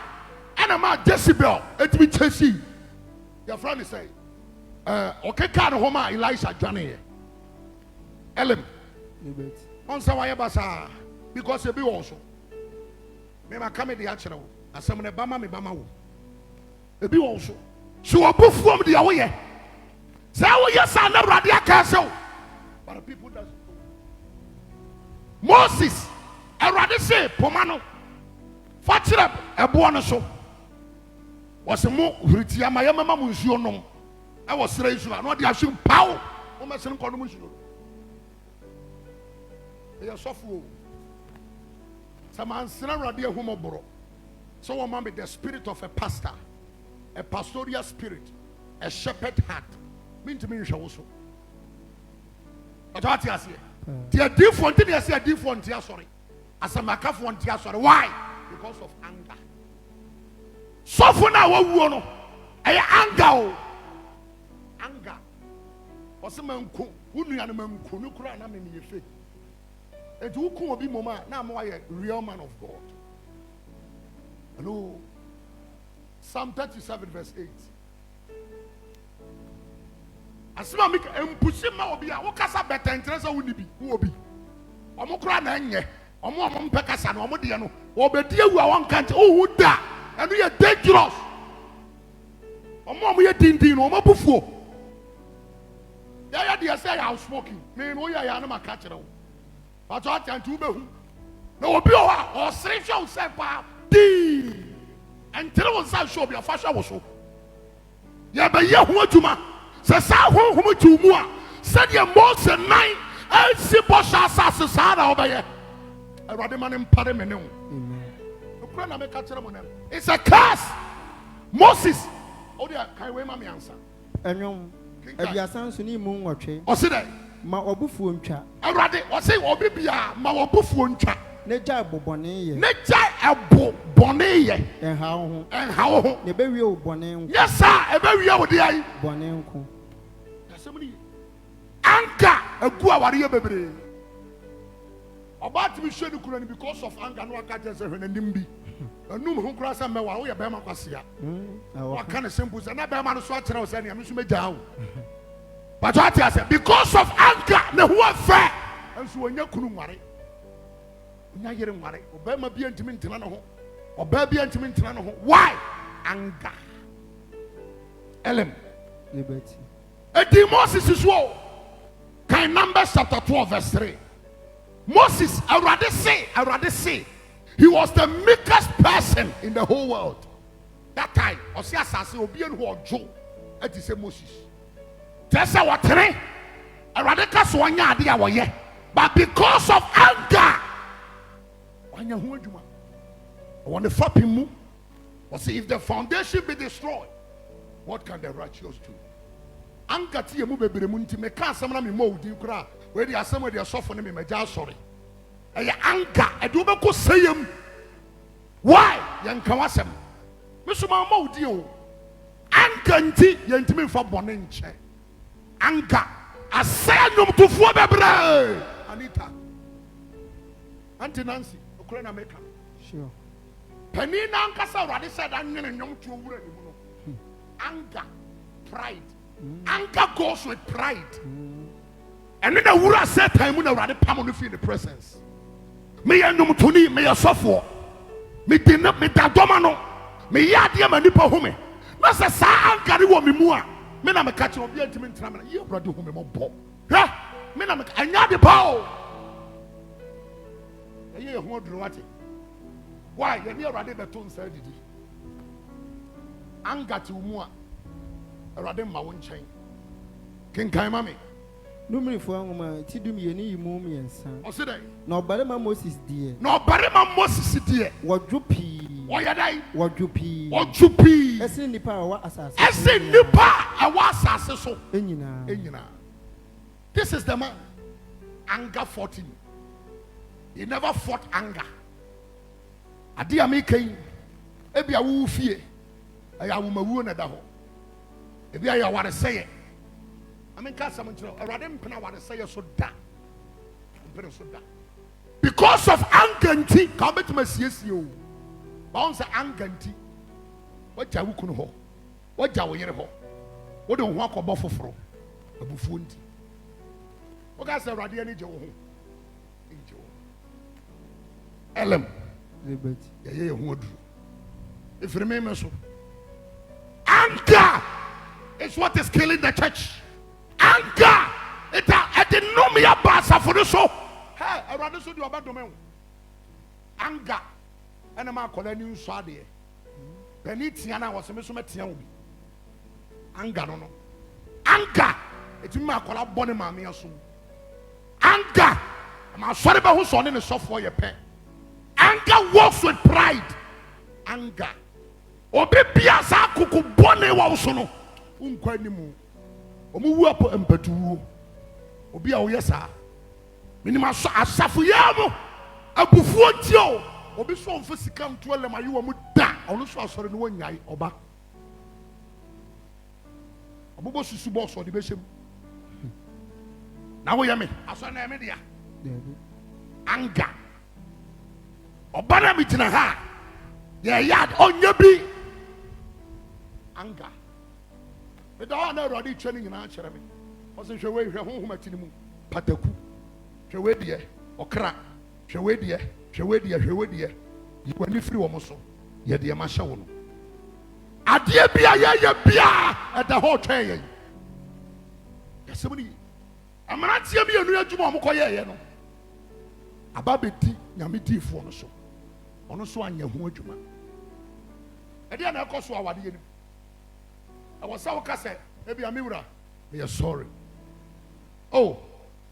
S2: And I'm a Jezebel. It be chasing. Your friend is saying, okay, can Homa Elisha Johnny. Elim. On Sawaya Basa. Because he be also. Me ma come de akyere wo. Asem ne bama me bama wo. Ebi wo so. So obufuom de wo ye. Say wo yes and Awurade aka se wo. But the people doesn't know. Moses, Awurade say poma no. Fa kyerɛ ebo no so. Was mo huritia ma yema mu nsuo nom. I was raised to no dey assume pow. O ma se nko no nsuo. E yosofo. Some sena Awurade ehumoboro. So one man with the spirit of a pastor, a pastoral spirit, a shepherd heart. Mean to me also. But what you say? The different thing you say a different thing, sorry. As a macaf one tear, sorry. Why? Because of anger. So for now, what we know, anger. Anger. Or some man who knew an man who could not mean your faith. And who could be mama, now more a real man of God. Hello. Psalm 37 verse 8. Asima make empusi ma obi a wo kasa better interest a woni bi wo obi. Omo kura na enye. Omo mpe kasa na omo de no. Obedi awu a won kante o hu da. Enu ye dangerous. Omo ye dindin no omo bufuo. Ya de say I was smoking. Me no ya na maka kire wo. But what can you be hu? Na obi o ha o sere hwe o se pa. Di. Entere wo sa show bi afasha wo so. Ya be ye ho adwuma. Se sa ho ho tumu a said ye Moses 9 elsi bosha asase sa na obeye. Awurade man mpare me ne ho. Amen. Okura na me ka kire mo ne. It's a curse. Moses. O dia kai we ma me answer.
S3: Enwom. Abiasan so ni mu nwotwe.
S2: O se dey.
S3: Ma obufuo ntwa.
S2: Awurade o se obi bia ma obufuo ntwa.
S3: Ne ja bobone ye.
S2: Ne ja ebo bone ye.
S3: Enha ho.
S2: Enha ho.
S3: Ne be wie o bone nko.
S2: Yes sir, e be wie o de ai.
S3: Bone nko.
S2: Asemni. Anka agu aware ye bebre. About me share the Quran because of anger no aka just hwe nanim bi. Anum ho kura sa mewa wo ye be ma kwasea. Wa kan simple say na be ma no so akere wo say ne so meja wo. But what I say because of anger na ho afa. Anso wonya kunu nware. Nya yere nware. Obama bi antimi ntena no ho. Oba bi antimi ntena no ho. Why? Anger. Elem.
S3: Liberty.
S2: Edi Moses is wo. Kan Numbers chapter 12 verse 3. Moses, Awurade say, he was the meekest person in the whole world. That time, Osi asase obi en ho ojo, ati say Moses. Tesa watere, Awurade ka so anya ade a woye. But because of anger, wanya ho adwuma. On the fapim mu, say if the foundation be destroyed, what can the righteous do? Anger tie mu bebre mu nti me ka asem na me mo odi kura. Where the assembly they suffer me meja sorry. Aya anger edu be ko sayem. Why? Yan kan wasem. Me so ma ma odi o. Anger nti yentimi fa bone nche. Anger asaya nyom tofuo bebre. Anita. Auntie Nancy, okura na make.
S3: Sure.
S2: Penny na ankasa Awurade said anwene nyom to owura ni mu no. Anger, pride. Anger goes with pride. And then the wura said time when Awurade pam no feel the presence. Me enum toni me yosofo. Me dinna me dadoma no. Me yade ma nipa hu me. Na se sa ankare wo me mu a. Me na me ka che obi antimi ntra me. Ye Awurade hu me mo bo. Ha! Me na me anya de pa o. Ye hu oduro ate. Why? Ye ne Awurade beto nsa didi. Anger ti mu a. Awurade ma wo nchen. Kenkan ma me.
S3: Numerifo angoma ti dum ye ni yimu miensa.
S2: O se dey.
S3: Na obarema Moses die.
S2: Na obarema Moses die.
S3: Wodwo pii.
S2: Oya dai.
S3: Wodwo pii.
S2: Wodwo pii.
S3: Ese nipa wa asase.
S2: Ese nipa wa asase so.
S3: Enyina.
S2: This is the man. Anger fought him. He never fought anger. Adi ameken. Ebi awu fie. Aya wo mawu na da ho. Ebi aya ware seye. I mean, can't someone tell because of anger, come to my CSU. Bounce anger, what Jawu couldn't hold, what Jawu yer ho, what don't walk above for a buffoon. What guys are radiant? Elem,
S3: Liberty.
S2: Yeah, who would. If you remember so. Anger is what is killing the church. Anger. I didn't know me about for the show. Hey, I rather show you about domain. Anger. And I'm calling you Sadia. Benitiana was a Missumetian. Anger, no. Anger. It's my call up Bonnie Mammy soon. Anger. I'm sorry about who's on in the software your pen. Anger works with pride. Anger. Obi biasa kuku bone wa usono. Unkwa ni mu. Omu wu apo empatu. Obi a oyesa. Minima so asafu yamu. Abufuo tio. Obi so onfo sika nto ele mayi wo mu da. Ono so asore no wanyai oba. Obobo susu boss odi be shem. Na wo yame. Aso na yame dia. Anger. Obana mi tina ha. Yeah, yad onye bi. Anger. Me da na rodi training na chere me. O se hwe we hwe honhom atini mu. Pataku. Hwe we de okra. Hwe we de, hwe we de, hwe we de. Yi kwani firi wo mo so. Ye de ma hye wo no. Ade bia ye bia e da ho twen ye. Yasemuni. Amaratie bi enu adwuma mo koye ye no. Ababeti nyame difo no so. Ono so anya ho adwuma. Ede na ekoso awade ye ni. I was so kase, maybe I'm Mura. We are sorry. Oh,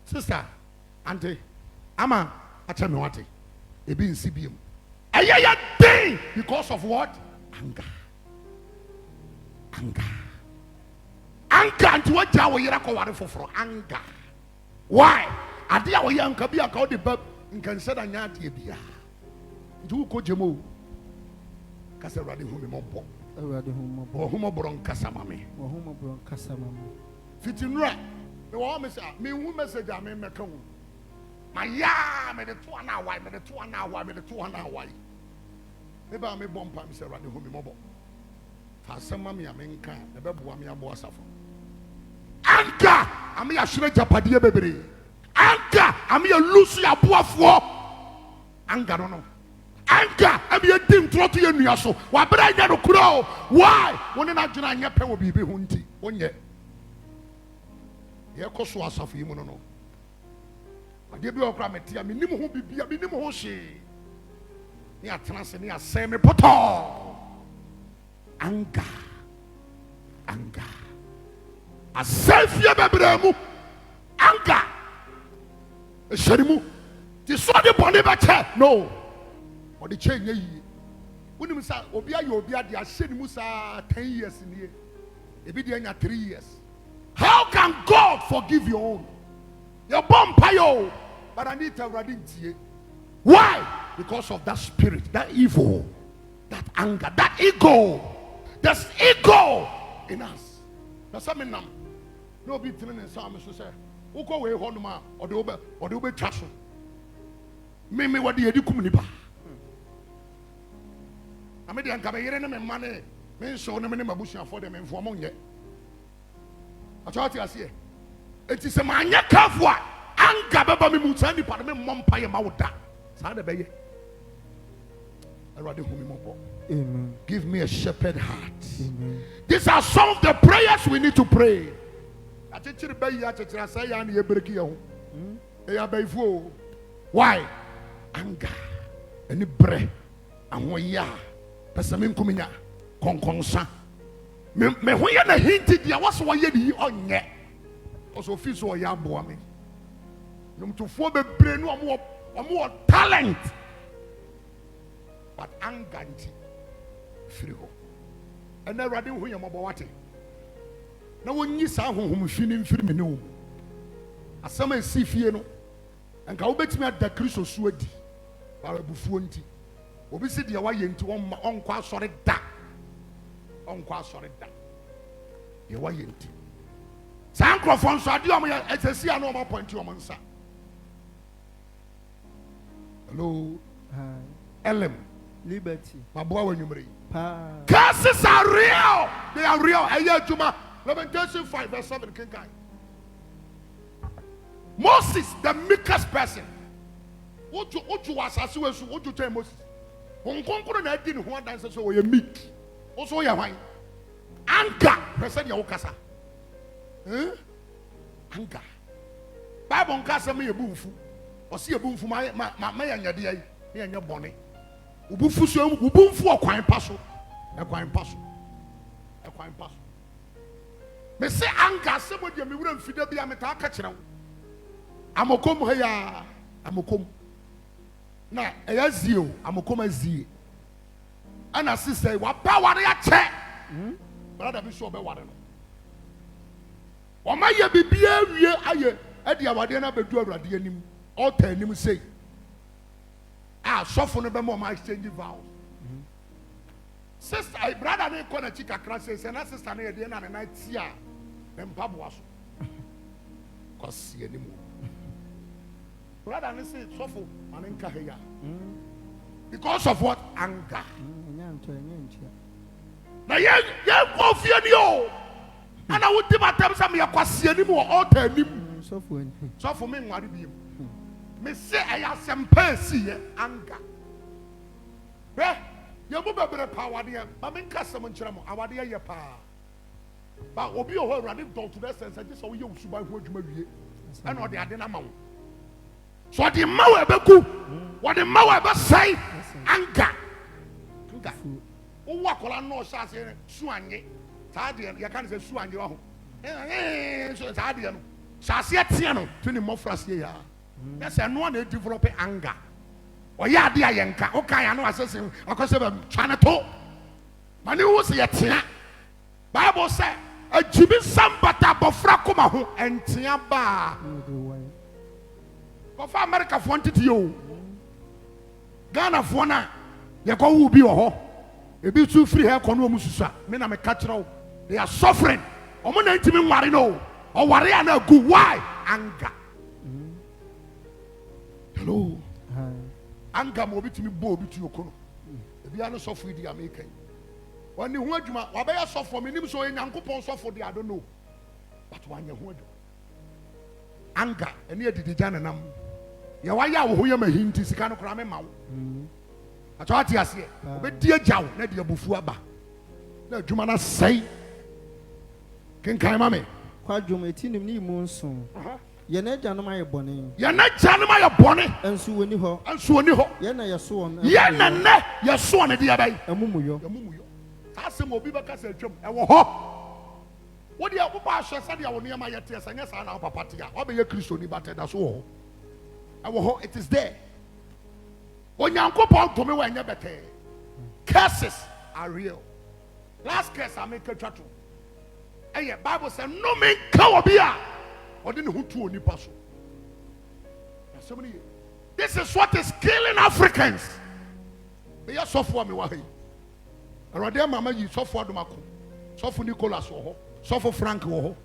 S2: sister, auntie, ama, acha me wate. Ebi in CBM. Ayaya thing because of what? Anger. Anger. Anger and what jawo yira ko ware foforo. Anger. Why? Ade a wo yanka bi aka o de bab nkan se da nya ade bia. Ndu ko jemo. Kase rade hu me mobbo. Ohuma bron kasamame.
S3: Ohuma bron kasamame.
S2: Fitinura. Me wa me say me hu message a me meka hu. Ma ya me de to na why me de to na why me de to na why. Me ba me bompa me say rade hu me mobbo. Fa asema me amenka e be boa me abo asafo. Anka am ya hwere japade bebre. Anka am ya lusu ya boafo. Anga no. Anger, I'm your team trotty and yaso. Why, but I never crow. Why? When I do not pay will be hunty. One yet. Here, Coswas of him, no. I give you a grammaty. I mean, you will be a minimum she. Near Transania, semi poto. Anger. Anger. A self yababramu. Anger. A shadimu. The sword upon the no. Or the chain ye. When you say Obia, you be at the Ashen Musa 10 years in here. Ebidiana 3 years. How can God forgive your own? Your bomb payo. But I need to radin. Why? Because of that spirit, that evil, that anger, that ego. There's ego in us. That's something now. No be telling in Psalm to say, who go away honma or the Uber Chasso. Mimi what the Edikumniba. I made the Ankabayere money, men show them in Mabush for them in for money. I thought you see it is a mania kafwa, Ankababa Mutani Parliament Mompire Mauta. Sada Bay. I rather whom give me a shepherd heart. Amen. These are some of the prayers we need to pray. Why? Anger. Any bread. And when ya. Pesamin kuminya konkonsa me ho ya na hinti dia was wo ye di onye also feel so ya boa me num to fo bebre no omo talent but anger nti free ho and na rade ho ya mobo wate na wonyi sa honhom hwini mfiri me ne wo asama esi fie no enka wo betimi ada Kristo so adi ba bufuo nti obi si dia wa ye nti on kwa sori da ye wa ye nti san crofon so ade o ya esesi anu o point o nsa. Hello. Hi. Elem.
S3: Liberty.
S2: Maboa wa nyumre.
S3: Pa.
S2: Curses are real. They are real. Aya juma Lamentation 5 verse 7 kinkai. Moses, the meekest person. What you was as you tell Moses. Onkonkoro na adi ne ho adanse so oye meek. Also oye hwan. Anger. Person ya wokasa. Anger. Bible nkasa me yebumfu. Osi yebumfu ma ya nyade ai. Me anya bone. Ubufu so ubumfu okwan paso. Ekwan paso. Ekwan paso. Me say anger se mo de me wura mfida bia me ta aka kire wo. Amokom ha ya. Amokom. Na eya zio, amokom azie. Ana sister wa ba ware ya che. Brother bi so be ware no. O ma ye bibia wie aye. Edi awade na bedu awurade anim. Altar anim say. Sofo no be mo ma exchange vows. Sister, brother ne ko na chika kra say na sister na ye de na na tia. Dem paboa so. Cause ye anim. Brother ne say sofo manenka heya. Because of what? Anger. Na ye go fie ni o. Ana wo di matam sam ye kwase anim o altar anim. Sofo me nware bi. Me say I asempa si ye anger. Be ye mo bebre pa wade ba me nka sem nkyere mo awade ye pa. Ba obi o ho awurade don to that sense just so ye usuba ho adwuma wie. Ana o de ade na ma wo. So the mawe beku, what the mawe be say, anger. Anger. O wa kola no sha say suanye. Sa de ya kan say suanye wa ho. So sa de no. Sha se tie no to ni mofrase ya. Yes, and no na develop anger. O ya de ayenka, o kan ya no asese akose be twane to. Mane wo se ye tia. Bible say, a jibi sambata bofra koma ho entia ba. Of America wanted you. Ghana Fona, you go will be a be too free hair kono mususa. Men am a catcher. They are suffering. Omo na intimi worry no. Or worry na good. Why? Anger. Hello. Anger mo bi timi bo bi to yokono. E bia no suffer di America. When you hu adwuma, wa be ya suffer me nim so Nyankopon suffer di I don't know. But one ye hu adwuma. Anger ene edidi jana nam. Ya waya wo hoye mahinti sika no kra me ma wo atwati ase obedi agyaw na de abufu aba na adwuma na sei kenkan ma me
S3: kwa dwuma etinim ni mu nso ye na agya no ma ye bone enso woni ho ye na ye so on
S2: ye na ne ye so on de abai
S3: amumuyo
S2: asem obi baka sa atwam e wo ho wo de wo ba hwe sa de wo ne ma ye te sa nya sa na papa te a wo be ye kristo ni bate da so wo it is there. Onyankopon to me when you better. Curses are real. Last curse I make a chat. And the Bible says, no man can be a or didn't who to any person. This is what is killing Africans. They are so for me. Wahi. Around mama, you so for Domako, so for Nicholas, so for Frank, you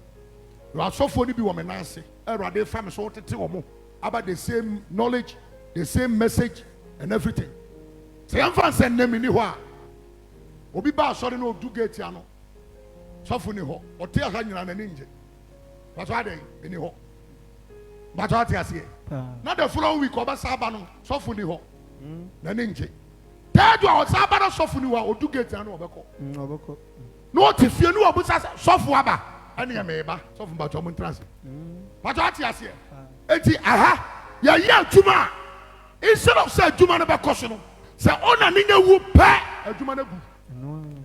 S2: are so for the woman Nancy, around their family sorted to more. About the same knowledge, the same message, and everything. Say, I'm fan send them in the wa. Obi ba sorry no do get yano. So for ni ho. Or tell her you are an ninja. That's why they in the ho. But what I say? Not the following week over Sabano. So for the ho. The ninja. Tell you our Sabano so for you or do get yano obeko. No, if you know about so for aba. Any ameba. So for Batomon transit. But what I say? Eti aha ya tuma instead of say tuma na be koso say ona ninya wu pa aduma na gu.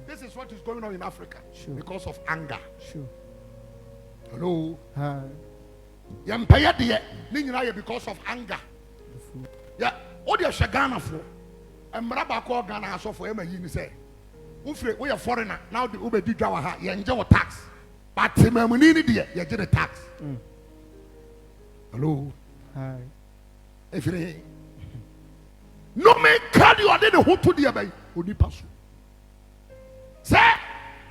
S2: This is what is going on in Africa because of anger. Hello.
S3: Hi.
S2: Ya mpaya de ni nyina ye because of anger. Ya o de hwe Ghana fo emra ba ko Ghana aso fo e ma yi ni say wo free wo ye foreigner now the wo be di dwa wa ha ye nje wo tax but mamuni ni de ye je the tax. Hello.
S3: Hi.
S2: If no man can you order the whole to the bay. Only pass. Say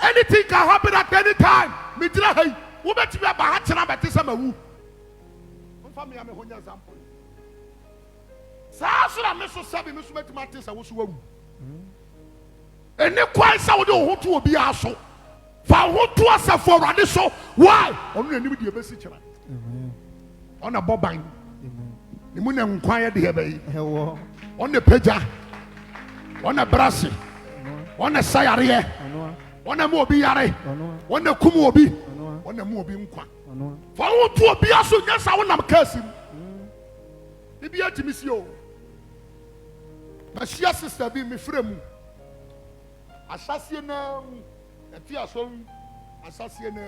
S2: anything can happen at any time. Me tell hey, who bet you about hatching about this summer woo. Family am a honya example. Sa so na me so sabi me so metimati sa wo so wu. Ene kwai sa wo de ho to obi aso. Fa ho to asa for rade so. Why? Onu na nim de be si kira. On a bobbine. The moon and quiet the heavy. On the peja. One a brassy. One a sayare. One a mobi yare. One a kumobi. One a mobi mqua. For all to be also, yes, I want to curse him. Maybe I miss you. My sister be me frame. Assassin, a fear son, assassin,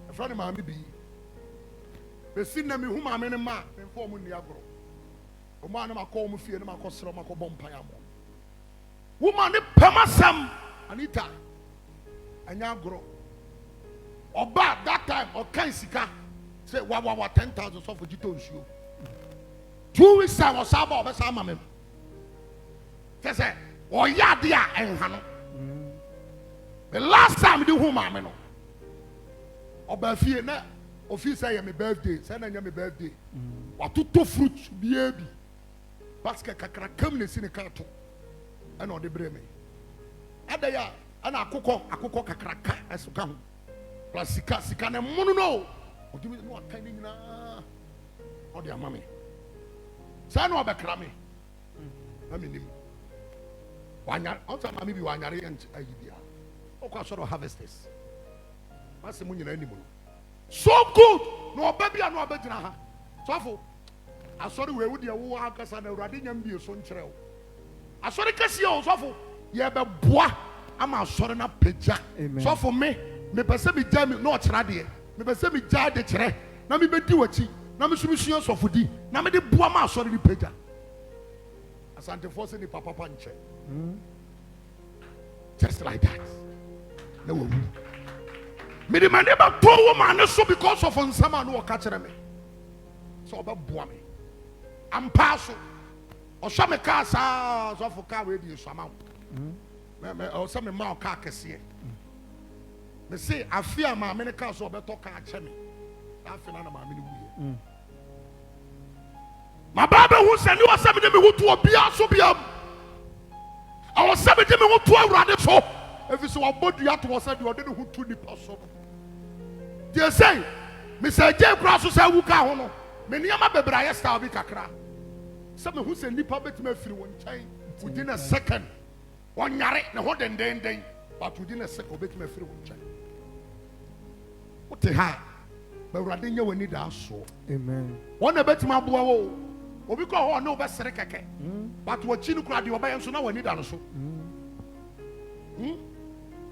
S2: a friend of mine be. The sin them whom I'm in a man, and form in the agro. A man of my call me fear, and my cost of my bompire. Woman, Pamasam, Anita, and Yagro. Or bad that time, or Kansika, say, 10,000 for Jito shoe. 2 weeks time or Sabo of a Samam. Say, or Yadia and Hano. The last time do whom I'm in. Or Bafina, or if you say, my birthday, send me birthday. Or to fruit, baby. Basket come in a carton. And all the breme. Adaya, and a cook kakraka as you come. Plus, Sika, and Mono. Or do you know what kind of or their mammy? San or Bacrami. I mean, one year, also, maybe 1 year and idea. What sort of harvesters? What's the money anymore? So good! No baby, and no better. So, I saw the way with your workers and a radinium be a son trail. I saw the Cassio, so you have a bois. I'm a sort of picture. So for me perceive me jam not radio. Me perceive me jar de tre. Na me be do achi. Na me solution so fudi. Na me de bois ma sort of picture. Asante force ni papa panche. Just like that. No woman. Me the man never told woman so because of nsama no catch me. So oba bois me. I'm passo. Or some car sa so for car radio sama. Or some ma car kese. Me say I fear my many cars so better car chemi. I feel na ma mini my Bible who said you are seven me who to obia so biam. I was 70 me who to run so. If you saw body at was said you are who to the person. They say, Mr. J. Cross say who ka hono. Me niama bebra yesta obi kakra. Some who say nipa betime free one time within a second. One yare na ho den but within a second betime free one time. What the hell? But radenya we need aso. Amen. One betime aboa wo. Obi ko ho no be sere keke. But what chinu kra de obaye so na we need aso.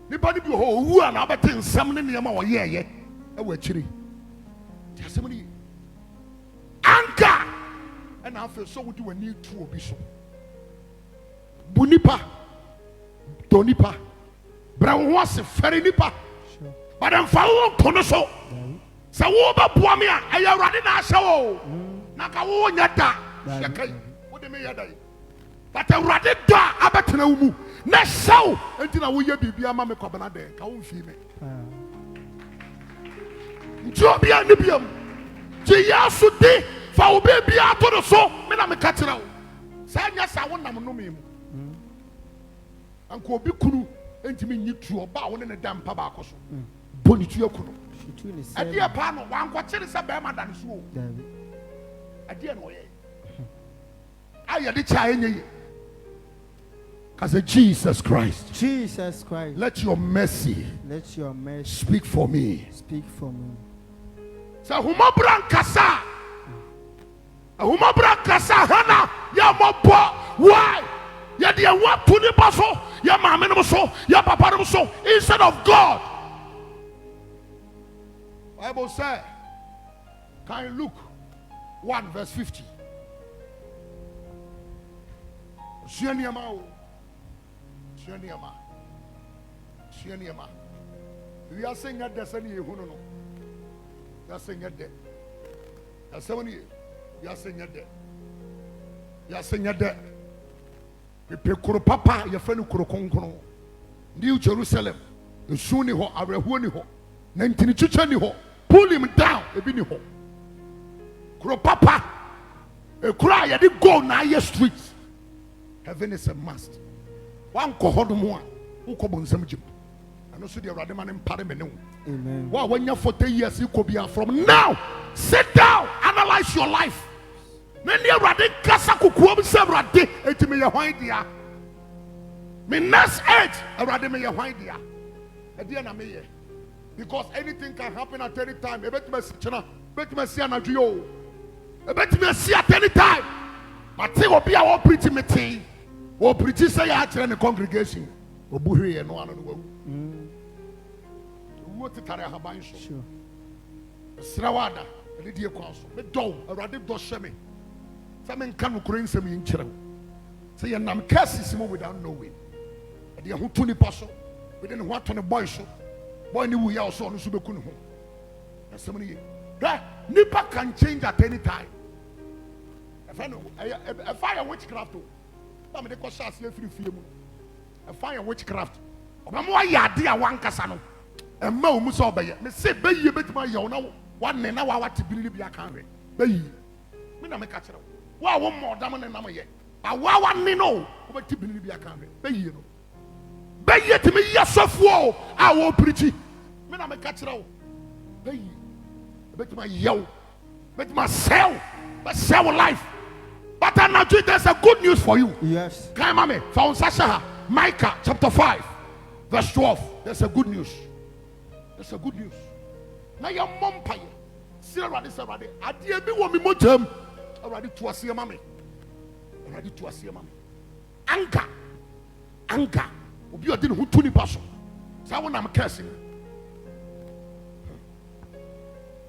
S2: Nipa ni bi ho wu ana abete nsam ne niam a wo ye e wa chiri. Ti asem ni anka and I feel so would do a need to be so. Bunipa, Tonipa, Brown was a ferry nipa, but I'm following Tonoso. Sawoba Puamia, I am running a show. Nakawo Yata, what do you mean? But I rather da Abatanu, not so until I will be a mamma Cobanade, Kaun female. Jobia Nibium, Jayasude. For baby, I told us so. Me na me catch now. Say yes, I want na no me. Uncle Bikuru, enti me ni tu oba won ne dam pa ba akoso. Boni tu yakunu. Ade e pa no wan ko kire se be ma dan so. Ade e no ye. Aye de cha enye. Cause Jesus Christ.
S3: Jesus Christ.
S2: Let your mercy speak for me.
S3: Speak for me.
S2: So huma brankasa. Huma brankasa hana ya mopo. Why? Ya dia what to the baso, ya mama no so, ya papa no so instead of God. Bible said, can you look 1 verse 50? Shianiama. We are saying that there's any who no. You are saying that. There's so many. You are saying that. You are saying that. We pay kuro papa. You friend kuro konkono. New Jerusalem. You suni ho. Arehuani ho. 19 chichani ho. Pull him down. Ebi ni ho. Kuro papa. A cry. You did go na your streets. Heaven is a must. One cohort more. Who come on some gym. And also the Radaman and Parliament. Amen. Well, when you're 40 years, you could be from now. Sit down, analyze your life. Then you're ready. Casa could come several days. It may be a Me next age, already me a white dear. A dear na me. Because anything can happen at any time. A bet me see an adrio. A bet me see at any time. But say will be our pretty meeting. Or pretty say I in the congregation. Or bury and one on the world. What the Tara Haban show. Srawada, a Lydia Council. The dog, a radic doshemi. Some can Ukraine some in children. Say, and I'm casting without knowing. And the Hutuni Paso, we didn't want on a boy show. Boy, knew we also on the Subakun home. That's so many. Nipa can change at any time. If I know, a fire witchcraft. I'm the Cossas free film. A fire witchcraft. I'm more yadia one casano. And Mo Musobay. Me say, bay you bet my yona. One and now I want to believe you can't. Bay. Me na me catch it. Wow, one more diamond and number yet. I want me know what to believe you can't. Bay you know. Bay yet to me, yes, of war. I will preach it. Me na me catch it out. Bay. Bet my yo. Bet myself. But sell life. But I'm not doing there's a good news for you.
S3: Yes.
S2: Come on, me. Found Sasha. Micah chapter 5, verse 12. There's a good news. There's a good news. Now your mom pay. See already, already. I dear be want me more term. Already to see your mommy. Already to see your mommy. Anchor. Anchor. Obi odin hu tuni person. So I want am cursing.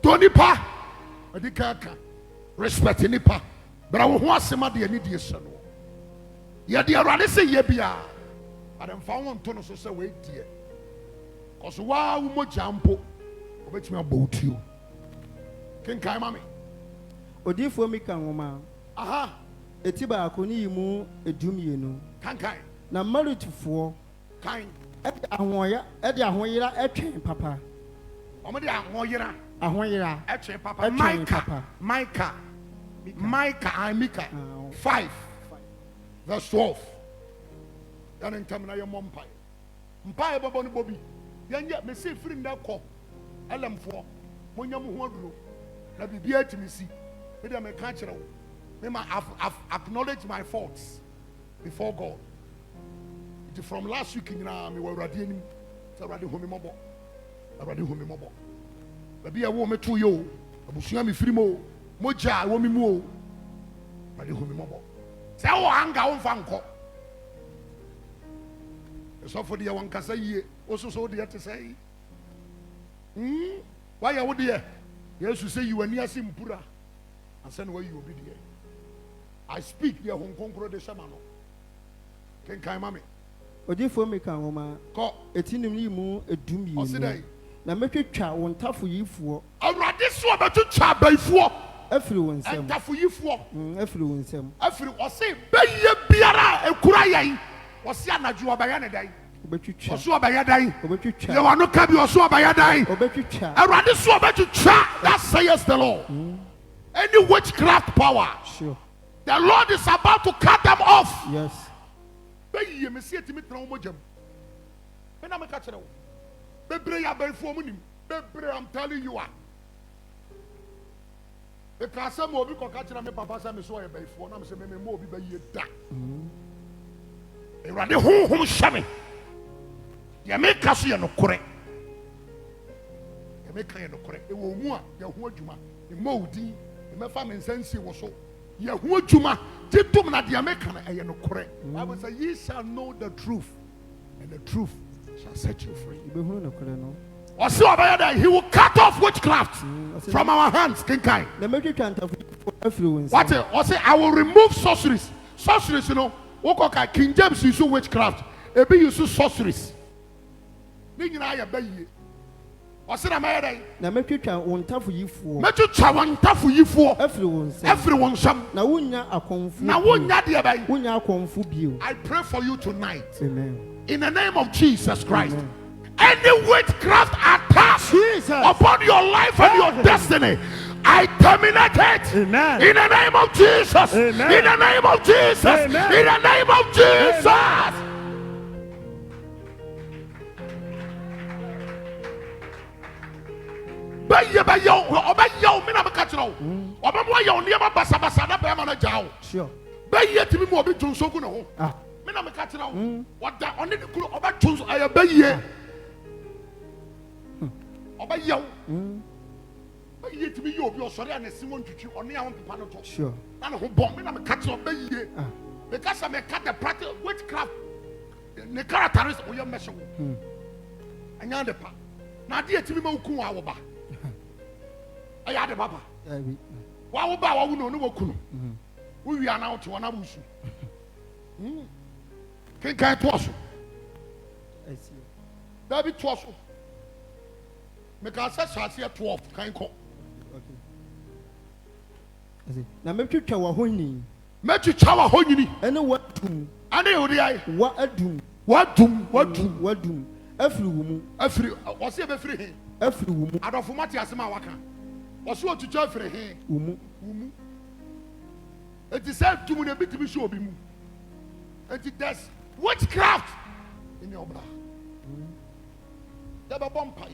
S2: Tony pa. Adi kaka. Respect nipa. But I want asema de ani die so no. Ye de already say ye bia. But am fa won to no so say we die. Cause wa wo mo jampo. Obetimi about you. Ken kai mami.
S3: Odifo mi kan woma.
S2: Aha.
S3: Eti ba akoni mu edumie no.
S2: Kan kai.
S3: Na maritufo
S2: Kan.
S3: Ahoya, e de ahoyira etwen papa.
S2: Omo de ahoyira.
S3: Ahoyira.
S2: Etwen papa. Micah. Micah. Micah and Micah 5 verse 12. Then in time na your mom pie. Mpa e babo ni bobi. Yanya me say free na ko. Elemfo. Monyam ho aduro. Na bibia timi si. Me dey me ka kire wo. Me ma acknowledge my faults before God. It from last week nyina me wa urade anim. Say urade ho me mobo. Urade ho me mobo. Baby e wo me to yo. Abusua me free mo. Moja wo mi mu o ma de ho mi mobo se wo anga wo mfa nko so for de won kasa yie o so de te sai why ya wo de yesu say you ani ase mpura ansa na wa yi obi de I speak de hon konkro de shama no ken kan mame
S3: Odifo mi kan woma
S2: ko
S3: etinim ni mu edumie
S2: o se dai
S3: na metwetwa won tafo yifuo
S2: awrade so betwetwa baifuo
S3: afiri won sem
S2: tafo yifuo
S3: afiri won sem
S2: afiri o se beye biara ekura yan o se anaju obaya ne dai
S3: obetwitwa
S2: oso obaya dai
S3: obetwitwa
S2: ye wano ka bi oso obaya dai
S3: obetwitwa
S2: awrade so obetwitwa that says the Lord. Any witchcraft power,
S3: sure,
S2: the Lord is about to cut them off.
S3: yes.
S2: Beye me see etimi tena mo jam me na me ka kire wo bebre ya baifuo mu nim bebre I'm telling you the kasam obi ko ka kire me papa say me so ye baifuo na me say me mo obi baye da erade honhom hyame ye me ka so ye no kore ye me ka ye no kore e wo mu a ye ho adwuma e mo odi e me fa me nsansi wo so ye ho adwuma titum na de me ka na ye no kore I will say ye shall know the truth and the truth shall set you free.
S3: Be hu no kore no
S2: Or so about that, he will cut off witchcraft from our hands. Kinkai.
S3: na metwetwa ntafo afiri won sem
S2: What? Or say I will remove sorceries. Sorceries, you know. Wokoka King James use witchcraft. Ebi use sorceries. Ni nyina ya bayi. Or say na mayday.
S3: na metwetwa won tafo yifuo
S2: Metu chawan tafu yifo.
S3: afiri won sem
S2: Everyone sham.
S3: na wonya akonfu
S2: Na wonya de bayi.
S3: wonya akonfu bio.
S2: I pray for you tonight.
S3: Amen.
S2: In the name of Jesus Christ.
S3: Amen.
S2: Any witchcraft attack
S3: Jesus.
S2: upon your life and your destiny, I terminate it.
S3: Amen.
S2: In the name of Jesus.
S3: Amen.
S2: In the name of Jesus.
S3: Amen.
S2: In the name of Jesus.
S3: Sure.
S2: Be ye timi mo bi tunso ku ne ho.
S3: Ah.
S2: Me me na me ka tira wo wada one ne kuro obeto so ayabaye obayew baye timi ye obi osori anesi won twitwi one ya won pepa no to
S3: Sure.
S2: na ne ho bom me na me ka tira obaye because me ka the practice witchcraft ne characteristics wo ye meshe wo anya de pa na de timi ma ukun wa wo ba aya de baba wa wo ba wa wo no no wo kunu wo wi ana wo te wona busu kenkan to so
S3: I see.
S2: David to so me ka sa shase 12 kan ko
S3: Okay. I see. Na metwetwa wa honi.
S2: metu chawa honyini
S3: Ene wadum.
S2: ane odi ai
S3: Wa adum.
S2: wadum
S3: Afiri wo mu.
S2: afiri wo se be firi he
S3: Afiri wo mu.
S2: adofo mate asema waka wo se otutu afiri he
S3: Wo mu.
S2: enti say tumu na bitimi show obi mu enti there's witchcraft in your blood da ba bompai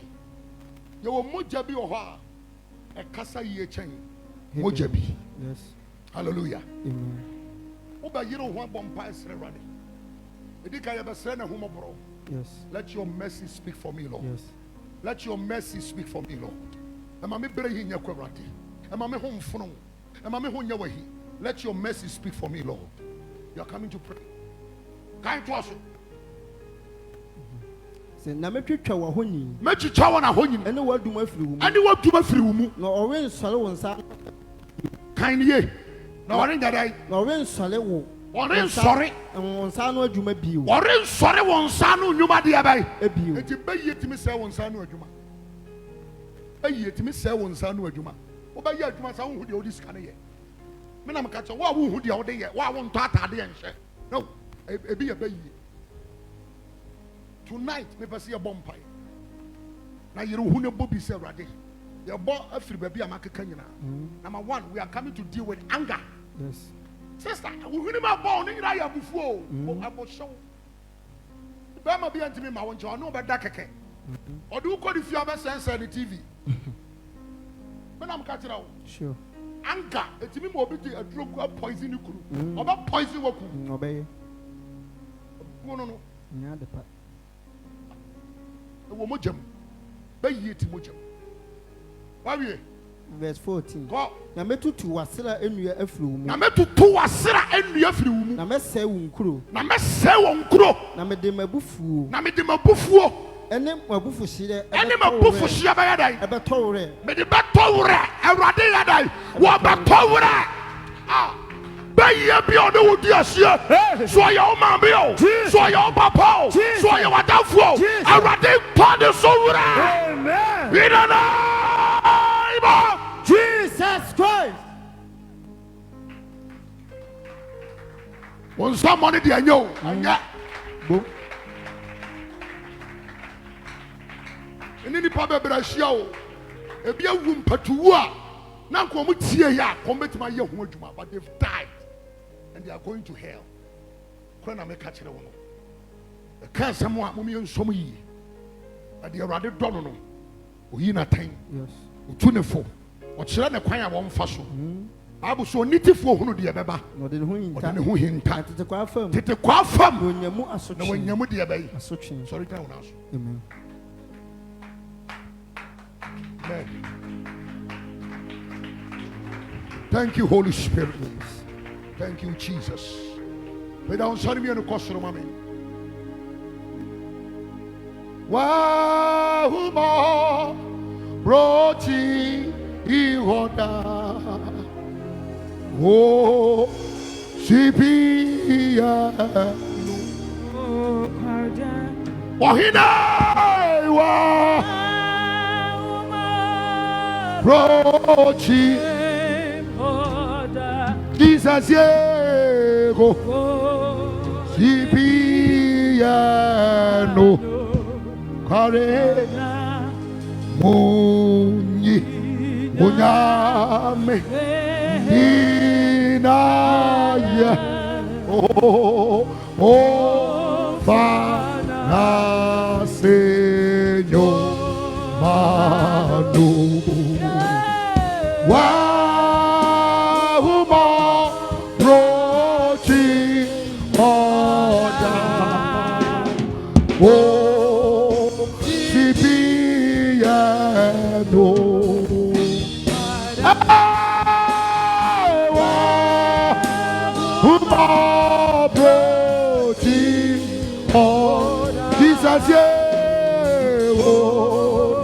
S2: ye wo moja bi wo ha e kasa ye chen moja bi
S3: Yes.
S2: hallelujah
S3: Amen.
S2: wo ba yiro ho bompai sere rade edika ye be sere na humobro.
S3: Yes.
S2: Let your mercy speak for me, Lord.
S3: Yes.
S2: Let your mercy speak for me, Lord. Ema me bere hi nya kwawrade. Ema me ho mfono. Ema me ho nya wahi. Let your mercy speak for me, Lord. You are coming to pray. Kind to us.
S3: Se na metwetwa wa honi.
S2: Mechi chawa na honyi.
S3: Ene wadum afiri wo mu.
S2: Ani waduma firi wo mu.
S3: Na ɔwe nsɔre wo nsa.
S2: Kind ye. Na ware nya dai.
S3: Na ɔwe nsɔre wo.
S2: Ware nsɔre.
S3: Nsa no adwuma bio.
S2: Ware nsɔre wo nsa no nnwuma de abai.
S3: Ebio.
S2: Enti bayi etimi sɛ wo nsa no adwuma. Bayi etimi sɛ wo nsa no adwuma. Wo bayi adwuma sa wo hu de odi sika ne ye. Me na me ka kyɛ wo a wo hu de wo de ye. Wo a wo ntɔ atade ye nhye. No. Ebi ye bayi. Tonight me pese ye bompai. Na yere hu ne bobi se awrade. Ye bo afiri ba bi amakeka nyina. Number 1, we are coming to deal with anger.
S3: Yes.
S2: Sister, we huni ma bo ni nyina ya bufu o. Abo show. Ba ma bi antimi ma wonche ono be da keke. Odu ko di fia be sense the TV. Me na mka tira wo.
S3: Sure.
S2: Anger etimi ma obi di aduro ku poison ni kuru. Oba poison wo ku.
S3: Obey.
S2: No.
S3: Nya de pa.
S2: Wo mojam. Ba yi eti mojam. Wa wie?
S3: Verse 14.
S2: Go.
S3: Na metutu wasera enua afiri wo mu.
S2: Na metutu wasera enua firi wo mu.
S3: Na mesɛ wo nkuro.
S2: Na mesɛ wo nkuro.
S3: Na mede mabufuo.
S2: Na mede mabufuo.
S3: Ene mabufu hye.
S2: Ene mabufu hye ba yadai.
S3: Ɛbɛtɔ wo rɛ.
S2: Mede bɛtɔ wo rɛ. Awurade yadai. Wo bɛtɔ wo rɛ. Ah. Bayi bi o de wo di asie. So ya o ma bi o. So ya o papa o. So ya wadafo o. Awurade pa de so wo rɛ.
S3: Amen.
S2: In the name of
S3: Jesus Christ.
S2: When somebody dey know, anya.
S3: Boom.
S2: Eni ni pa be bra hia o. Ebi awu mpatuwu a na nko mo tie ya, ko betima ye ho adwuma, but they've died and they are going to hell. Ko na me ka kire wo no. E ka asem a mo me nsom yi. But the Awurade dɔ no no. Oyi na tan.
S3: Yes.
S2: Otu ne fo. O kire ne kwan a wo mfa so. Bible so nitifo hunu de beba.
S3: No de ho
S2: O de
S3: yinta.
S2: ne ho hinta.
S3: Tete kwa fam.
S2: Tete kwa fam.
S3: No nyamu
S2: Na
S3: asotwe.
S2: wanyamu de bai.
S3: Asotwe.
S2: Sorry down now.
S3: Amen.
S2: Amen. Thank you, Holy Spirit. Thank you, Jesus. Without sorry me no cost no mama. Wow, ma broti ihoda. Oh, sipia. Wahina wa broti. Jesus yego sipiano kare munyi munyame inaye oh fana señor manu Wahuma Rochi Uma broti Jesus oh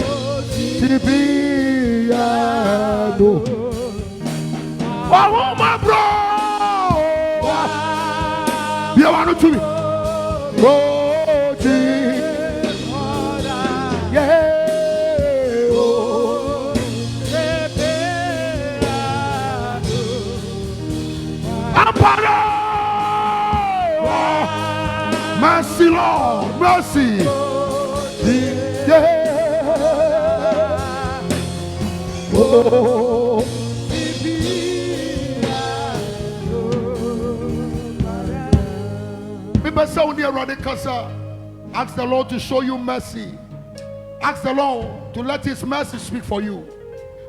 S2: tibiano Uma bro Bia wanu to me broti yeah Mercy, Lord, mercy. Yeah. Oh. Ask the Lord to show you mercy. Ask the Lord to let His mercy speak for you.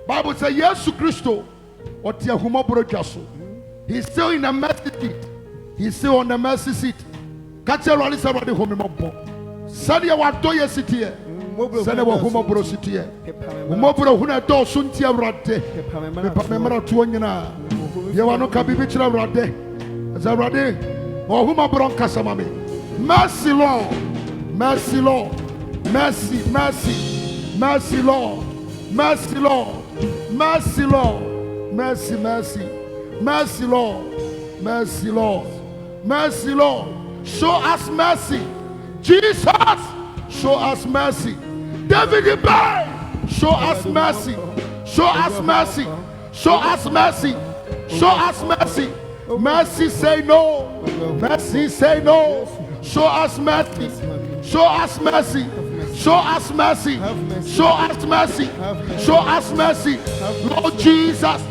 S2: Bible says, Yesu Christo, He's still in the mercy seat. He's still on the mercy seat. Catch your rally, somebody home in my book. Sunday, what do you sit here? Sunday, what home bro sit here? Mobro, who I do Suntia Rade, Pamela Tuanina. You are no Kabibichra Rade, Zarade, or whom I brought Casamami. Mercy, Lord, mercy, Lord, mercy, mercy, mercy, Lord, mercy, Lord, mercy, Lord, mercy, mercy, mercy, Lord, mercy, Lord, mercy, Lord. Show us mercy. Jesus, show us mercy. David Ibai, show us mercy. Show us mercy. Show us mercy. Show us mercy. Mercy say no. Mercy say no. Show us mercy. Show us mercy. Show us mercy. Show us mercy. Show us mercy. Lord Jesus,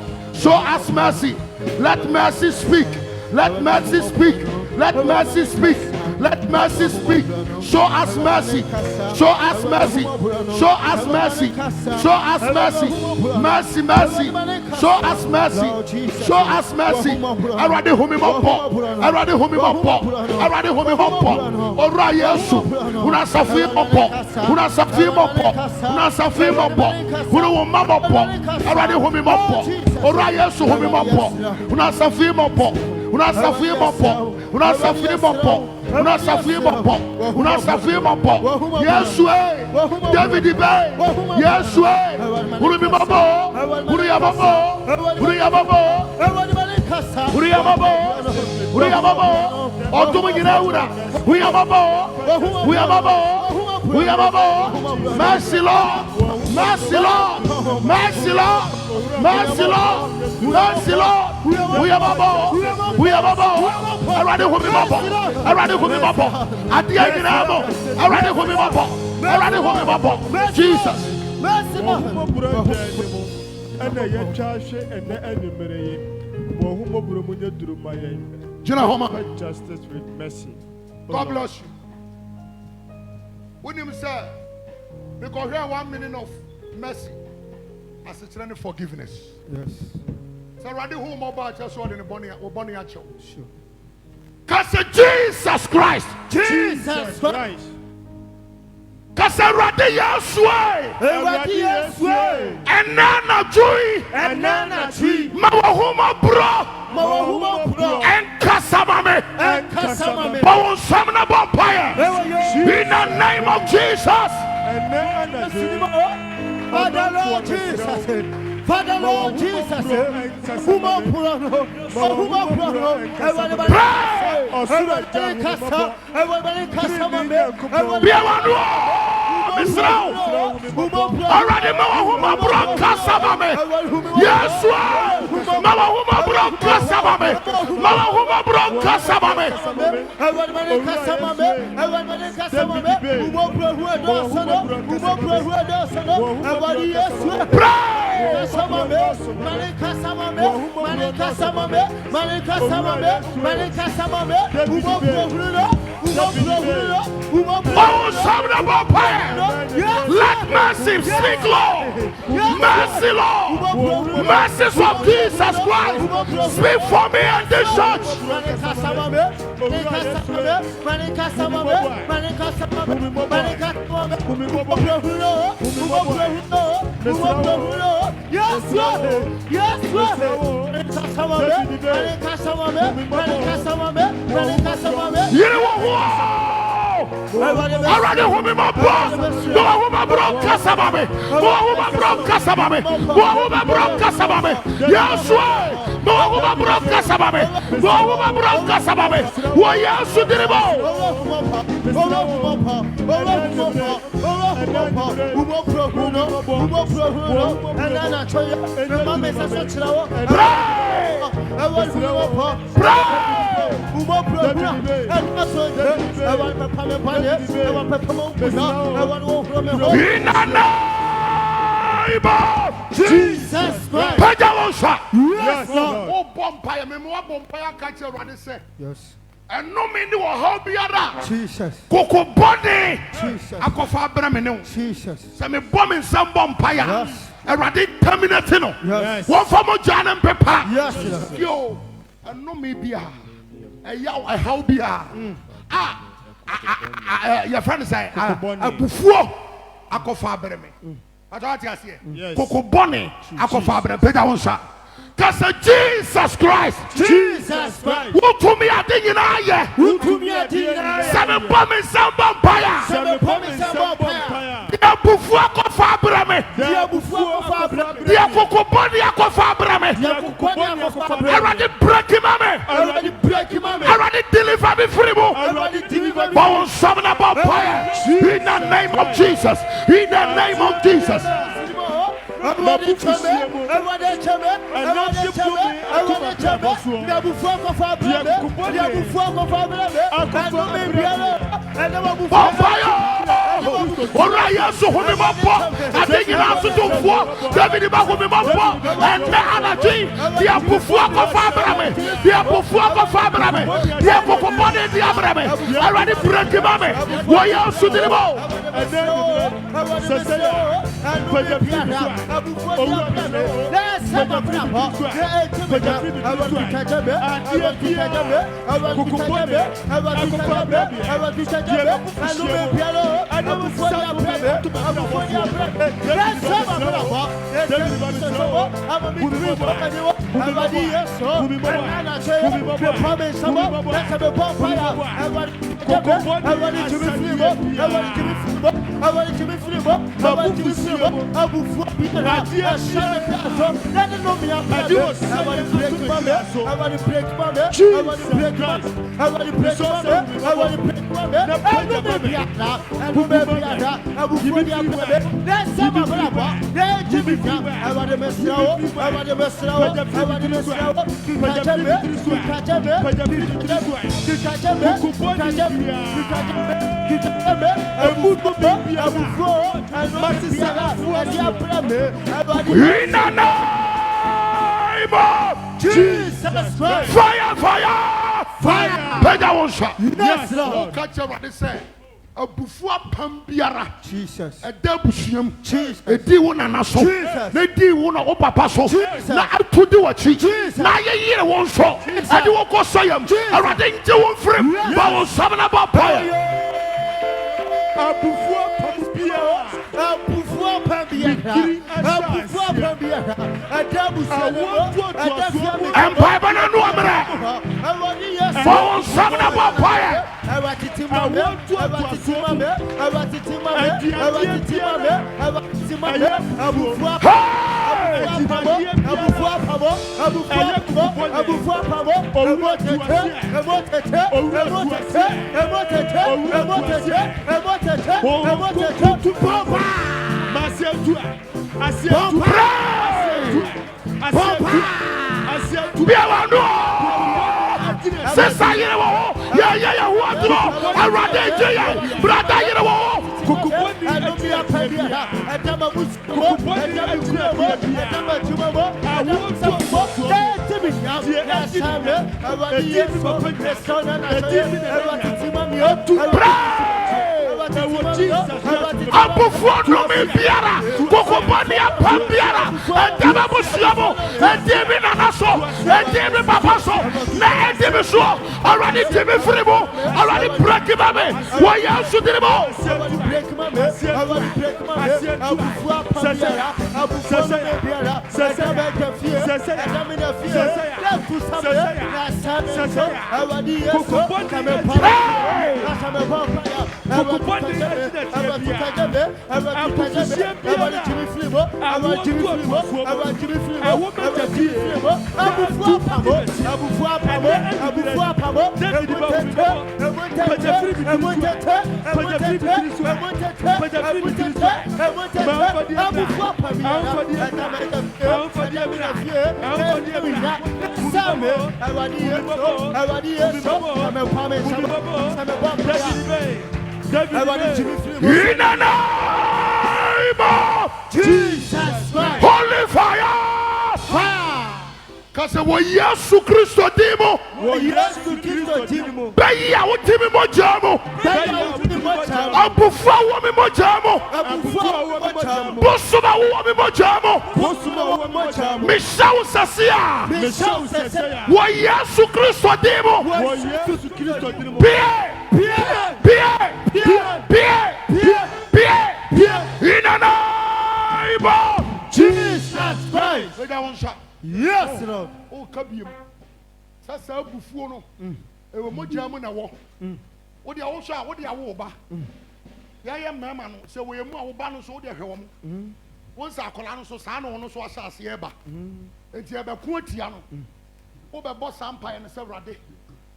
S2: show us mercy. Let mercy speak. Let mercy speak. Let mercy speak. Let mercy speak. Show us mercy. Show us mercy. Show us mercy. Show us mercy. Mercy, mercy. Show us mercy. Show us mercy. I ready home in my pop. I ready home in my pop. I ready home in my pop. Ora Yesu. Una safi my pop. Una safi my pop. Una safi my pop. Una mama pop. I ready home in my pop. Ora Yesu home in my pop. Una safi my pop. Una safi my pop. Una safi my pop. Una safi my pop. Una safi my pop. Yesu eh. David Ibe. Yesu eh. Uri mi mama. Uri ya mama. Uri ya mama. Uri ya mama. Uri ya mama. Otumu nyina ura. Uri ya mama. Uri ya mama. Uri ya mama. Mercy Lord. Mercy Lord. Mercy Lord. Mercy Lord. Mercy Lord. Uri ya mama. Uri ya mama. I rather home in my ball. I rather home in my ball. At the end of the I rather home in my ball. I rather home in my ball. Jesus.
S4: Mercy, and the charge and the enemy. Justice with mercy.
S2: God bless you. When you say, because we have 1 minute of mercy as a training forgiveness.
S3: Yes.
S2: So, rather home about just one in the bonnie actual.
S3: Sure.
S2: Cause Jesus Christ.
S4: Jesus Christ.
S2: Cause Radi Yasway. And Nana Joy.
S4: And Nana Tree.
S2: Mawahuma bro. And Kasamame.
S4: And Kasamame.
S2: Bawon Samna Vampire. In the name of Jesus.
S4: And Nana Tree.
S3: Father Lord Jesus. Father Lord Jesus,
S2: let mercy speak, Lord. Mercy, Lord. Mercies of Jesus Christ. Speak for me and the church. Yes, Yere wo ho. Already who me my boss. No who my bro kasabame. No who my bro kasabame. No who my bro kasabame. Yes way. No who my bro kasabame. No who my bro kasabame. Wo yes diribo. In the name of Jesus Christ.
S4: Yes, Lord.
S2: Oh, Bompire, me more Bompire catch a run say.
S3: Yes.
S2: And no me no how be ada.
S3: Jesus.
S2: Coco body.
S3: Jesus.
S2: Akofa abramene.
S3: Jesus.
S2: Say me bomb in some Bompire.
S3: Yes.
S2: A radi terminate no.
S3: Yes.
S2: One for mo John and Pepper.
S3: Yes.
S2: Yo. And no me be a yaw a how be your friend say a bufuo akofa abrame. Atawati asie. Coco bonny akofa abrame. Peter wonsa. Cause Jesus Christ.
S4: Jesus Christ.
S2: Who to me a thing in aye.
S4: Who to me a thing in aye.
S2: Seven bombs, some vampire.
S4: Seven bombs, some vampire.
S2: Dia bufu akofa abrame.
S4: Dia bufu akofa abrame.
S2: Dia coco bonny akofa abrame.
S4: Dia coco bonny akofa abrame.
S2: Already break him, mame.
S4: Already break him, mame.
S2: Already deliver me free.
S4: Already deliver me.
S2: But summon about fire. In the name of Jesus. In the name of Jesus. Oraya so home mabo adegi na so to fo David ba home mabo and na anaji dia bufu akofa abrame dia bufu akofa abrame dia kokobode dia abrame already break him ame wo ya so deliver in the name of Jesus Christ. Fire, fire, fire. Peter won't shot.
S4: Yes, Lord.
S2: Catch what they say. A bufua pambiara.
S3: Jesus.
S2: A debusium.
S3: Jesus.
S2: A diwana naso.
S3: Jesus.
S2: They diwana opa paso.
S3: Jesus.
S2: Na to do a cheat.
S3: Jesus.
S2: Na ye year won't show. I do what goes sayam. I rather do one frame. But on seven about fire.
S4: A bufua pambiara. A bufua pambiara. A bufua pambiara. A debusium.
S2: And Bible and no for on seven about fire. Sister, you know, yeah, what? I rather do ya, brother, you know. Abufuano me biara, kokobani apambiara, and Damabusiamo, and David Anaso, and David Babaso, me so. Already to me free mo. Already break him up. Why you should do more? In the name of Jesus Christ, holy fire, fire. Because we Yesu Christo dimo, Beya utimi mojamo, Abufa wami mojamo, Busuma wami mojamo, Mishau sasia, we Yesu Christo dimo, in the name of Jesus Christ.
S4: Yes, Lord.
S2: Oh, Kabim. Sasa bufuo no. Ewo mojamu na wo. Wo dia wo so a wo dia wo ba. Ya ya mama no se wo yemu a wo ba no so wo dia hwe wo mo. Won sa akola no so sa na wo no so asase e ba. Enti e be ko atia no. Wo be bo sampa ye no se wrade.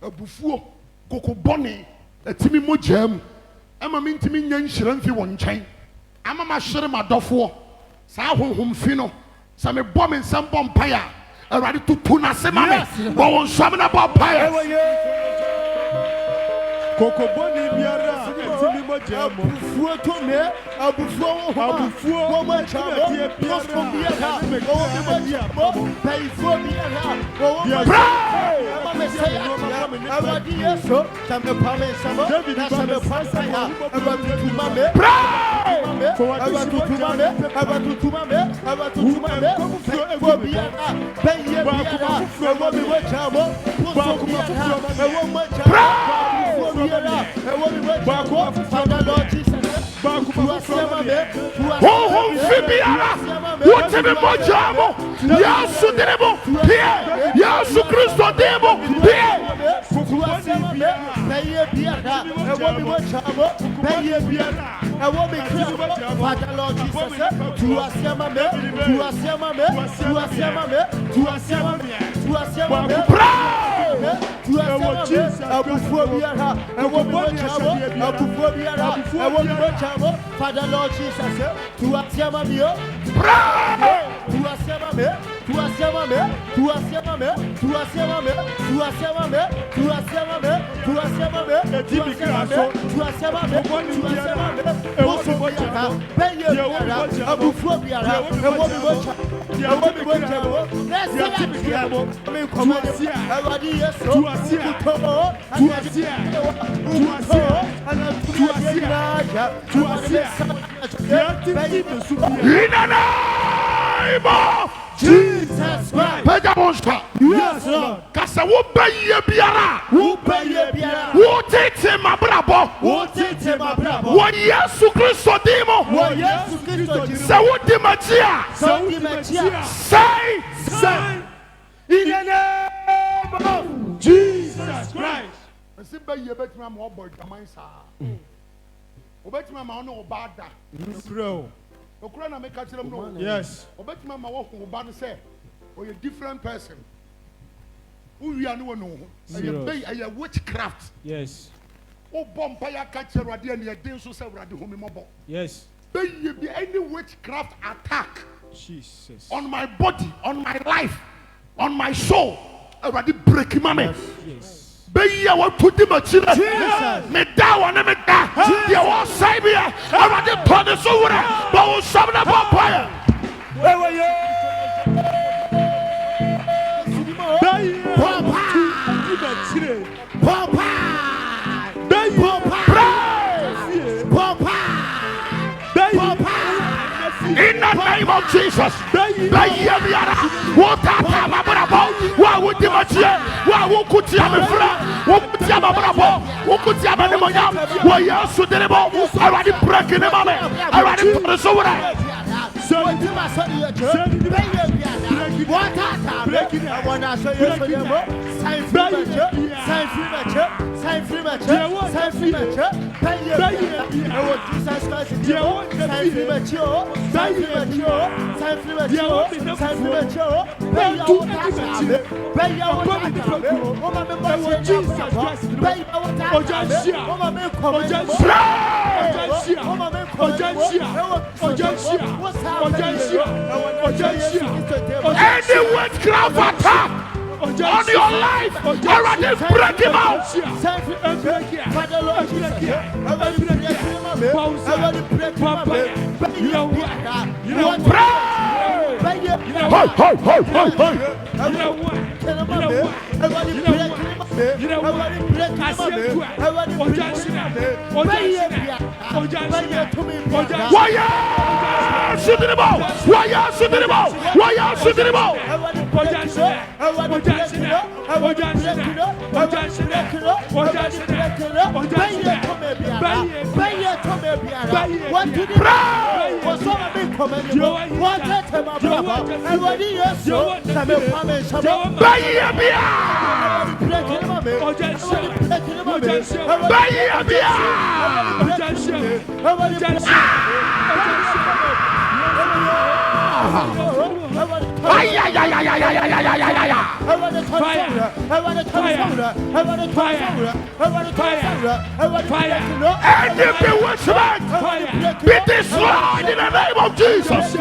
S2: Abufuo koko bone atimi mojamu. Ama me ntimi nya nhira mfi wo nkyɛn. Ama ma hwere madɔfo. Sa honhom fi no. Sa me bɔ me nsɛm bɔ mpaya. Awurade tutu na se ma me. Bɔ wo nsɛm na bɔ mpaya.
S4: Kokoboni biara etimi mojamo abufuo to me abufuo wo ma chamo gospel biara wo me mojamo paifo biara wo ma me say awadi yeso tambe pame samo na sambe pasaya awadi tumame awadi tumame paifo biara paye biara wo me mojamo gospel biara wo ma chamo
S2: Oh, Fibiara, what a mojamo, Yasu Demo, Yasu Christo Demo,
S4: Father Lord Jesus, tu asiama mio, tu asiama me, tu asiama me, tu asiama me, tu asiama me, tu asiama me, tu asiama me, tu asiama me, tu asiama me, tu asiama me, tu asiama me, Osuboya, Beya, Abufu Biara, Ewomi Bocha, Ewomi Bocha, Nesiamo, me Komasia, Awadi Yeso, tu asiama, tu asiama, tu asiama, tu asiama.
S2: In the name of Jesus Christ.
S4: Yes, Lord.
S2: Kasa wo baye biara. Wo tete mabrabo. Wo Yesu Christo dimo. Sa wo di machia. Say. In the name of Jesus Christ. Esi baye betima mo boy gaman sa. Obetima ma no obada. Okura na make achire no.
S4: Yes.
S2: Obetima ma wo ho ba no say o a different person. Who you are no no. A witchcraft.
S3: Yes.
S2: O bompa ya ka chero ade na yedin so say urade homi mobo.
S3: Yes.
S2: Be any witchcraft attack
S3: Jesus.
S2: on my body, on my life, on my soul. Urade break him ame.
S3: Yes.
S2: Beya wa tudi machina me da wa na me da ya wa sai bia awade pone so wura ba wo sabna papa
S4: Ewe ye
S2: in the name of Jesus, what wa wo di matie wa wo kutia me fra wo kutia ma brabo wo kutia ma ne monya wo yesu de bo awade break ne ma me awade to so wora
S4: so di ma so di what breaking I wanna show you so you sign free match pay what Jesus Christ sign free match
S2: any witchcraft attack on your life, already break him out. Be destroyed in the name of Jesus.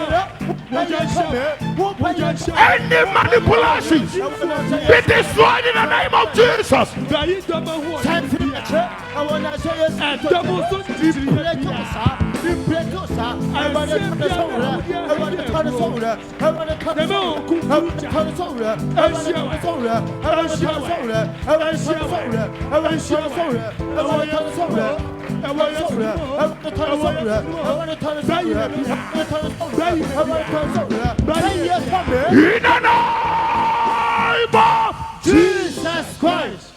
S2: Any manipulations be destroyed in the name of Jesus. In the name of Jesus Christ.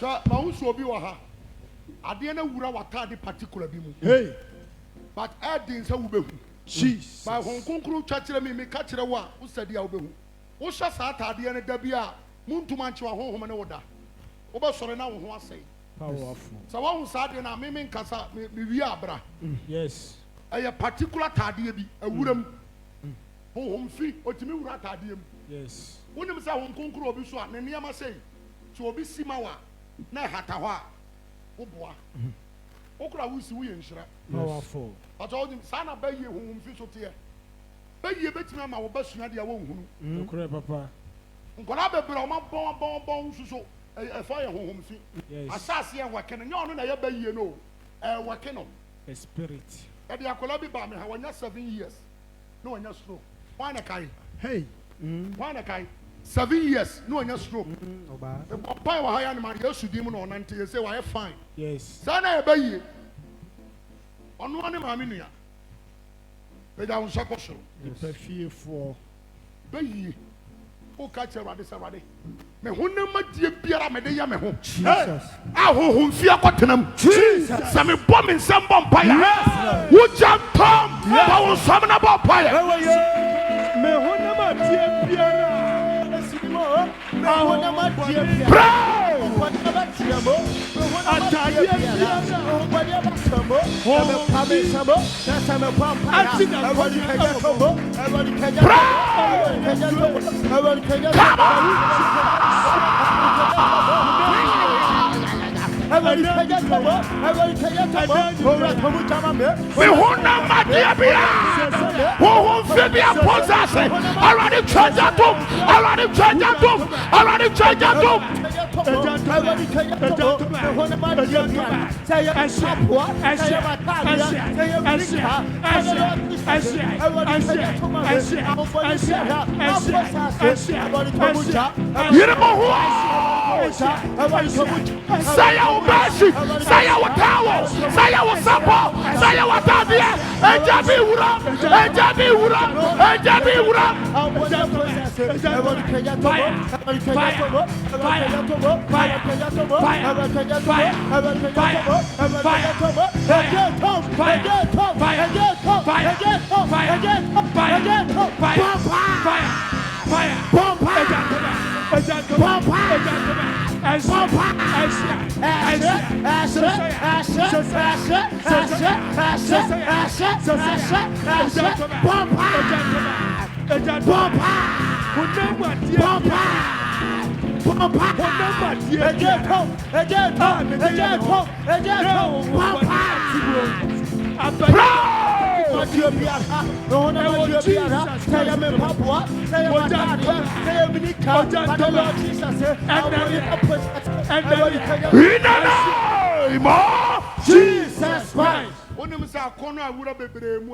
S2: I didn't know what particular bimu. Hey, but I didn't say we Jesus. By Hong Kong church me catch the one who said the Obehu. Who shall start at the end of the Bia, Moon to Mantua home and order. Over Sorena who was saying. Powerful. So one who sat in a miming casa, we are bra. Yes. A particular tardier, a wooden home fee, or to me, ratadium. Yes. When you say Hong Kong Robiswa, and Yama say, to be Simawa, ne Hatawa, Oboa. Okra will see we in Shra. Powerful. I told him, Sana Bay, whom fish of tear. Bay, you bet me, my best idea won't. Papa. Golabe Broma, bon, so a fire home fee. Yes. Assassin, what can you know? You know, what can a spirit. At the Akolabi Bami, how 7 years. No one else stroke. Why a kind? Hey, why a kind? 7 years, no one else stroke. The Papa was high on my years to demon on 90 years, say, I fine. Yes. Sana Bay. On one of my minia. They don't shackle. It's a fear for Bay. Who catch a radish already? Me who never dear Pierre Medea me home. Jesus. I who fear Cottenham. Jesus. Some bombing some vampire. Who jump Tom? I will summon about fire. Me who never dear Pierre. Me who never dear Pierre. Saya Ubashi, Saya Watawo, Saya Wasapo, Saya Watadia, Ejabi Ura, Ejabi Ura, Ejabi Ura. Jesus Christ.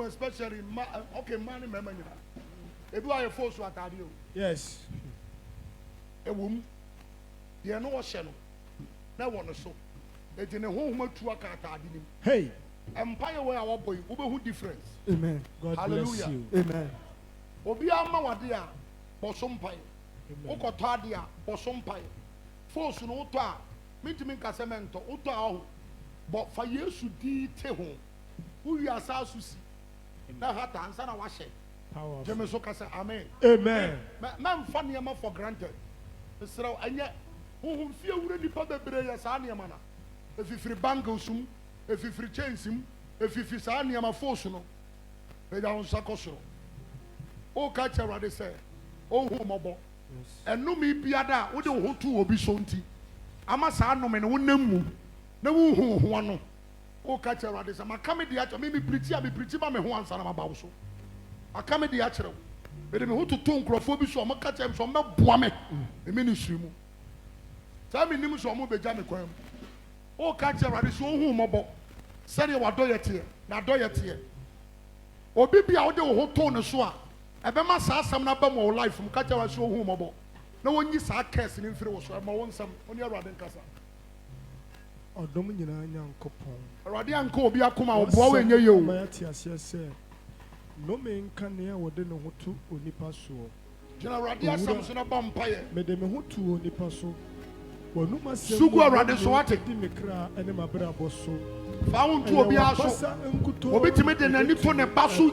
S2: Especially okay, man, yes. A woman, you know what, Shannon? No one so. It's in a home to a car. Hey, Empire where our boy, who difference? Amen. God bless you. Amen. Obia Mawadia, Bosom Pie, Okotadia, Bosom Pie, Force no toa, Mintimin Casamento, Uta, but for years to detail who you are South Susi. Now, Hata and Sana Washe. Jemesoka say amen. Amen. Man, funny enough for granted. So, and yet, who fear already put the prayer Sania mana. If you free bangosum, if you free chains him, if you free Sania ma forsuno, they don't sacoso. Oh, catch a radi say, oh, homobo. And no me piada, what the whole two will be sonti. Amasano men won't name. No one. Oh, catch a radi say, my comedy at me pretty, I be pretty by me once and I'm about so. I come in the actual. But I'm going to talk crofobia, so I'm going to catch him from the Buame, the ministry. Tell me, Nimus or Mobile Jamiquam. Oh, catch a radish, oh, mobile. Send you what do you tear, now do you tear. Or be out there who tone a swat. I bet my son some number more life from catch a show mobile. No one is sarcastic in influence, so I'm on some on your radin casa. Or Dominion and young coupon. Radian Co be a come out, boy, and you. Yes, no man can near what they know to Unipaso. General Radia Samson a vampire. Madame Hutu Unipaso. Well, no must Sugo Radiswati, Dimicra, and my brother Bosso. Found to be also obitiment and any tone and basu.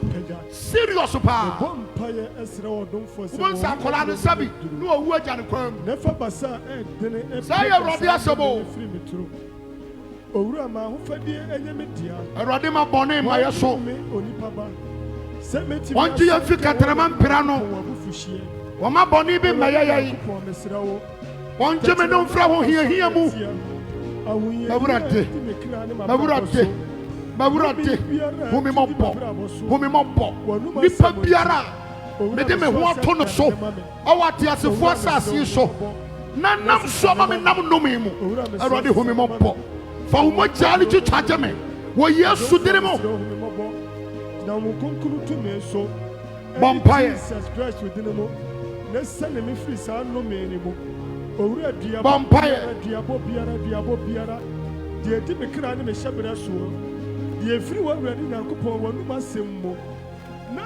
S2: Serious power. Vampire as road don't for once I call out the Sabi. No word and crumb. Never basa and say a Radia Sabo. Orama who fed the enemy. A Radima Bonnet, my soul. One to your Ficataraman Pirano. Wama Bonnie be Maya. One German from here move. Maburate, Humimopo, Nipa Biara, Medeme Waton so, our tears of Wassas so. Nanam so, Mamma Nam Nomimo, already Humimopo. For what Charlie to charge me? Well, yes, to demo. Now, we conclude to me so. Vampire says, dress with dynamo. Let's send me free, son, no me anymore. Vampire, Diabo Biara, the Dimicran and Shabra so. The free one ready now, Coupon, one must say more.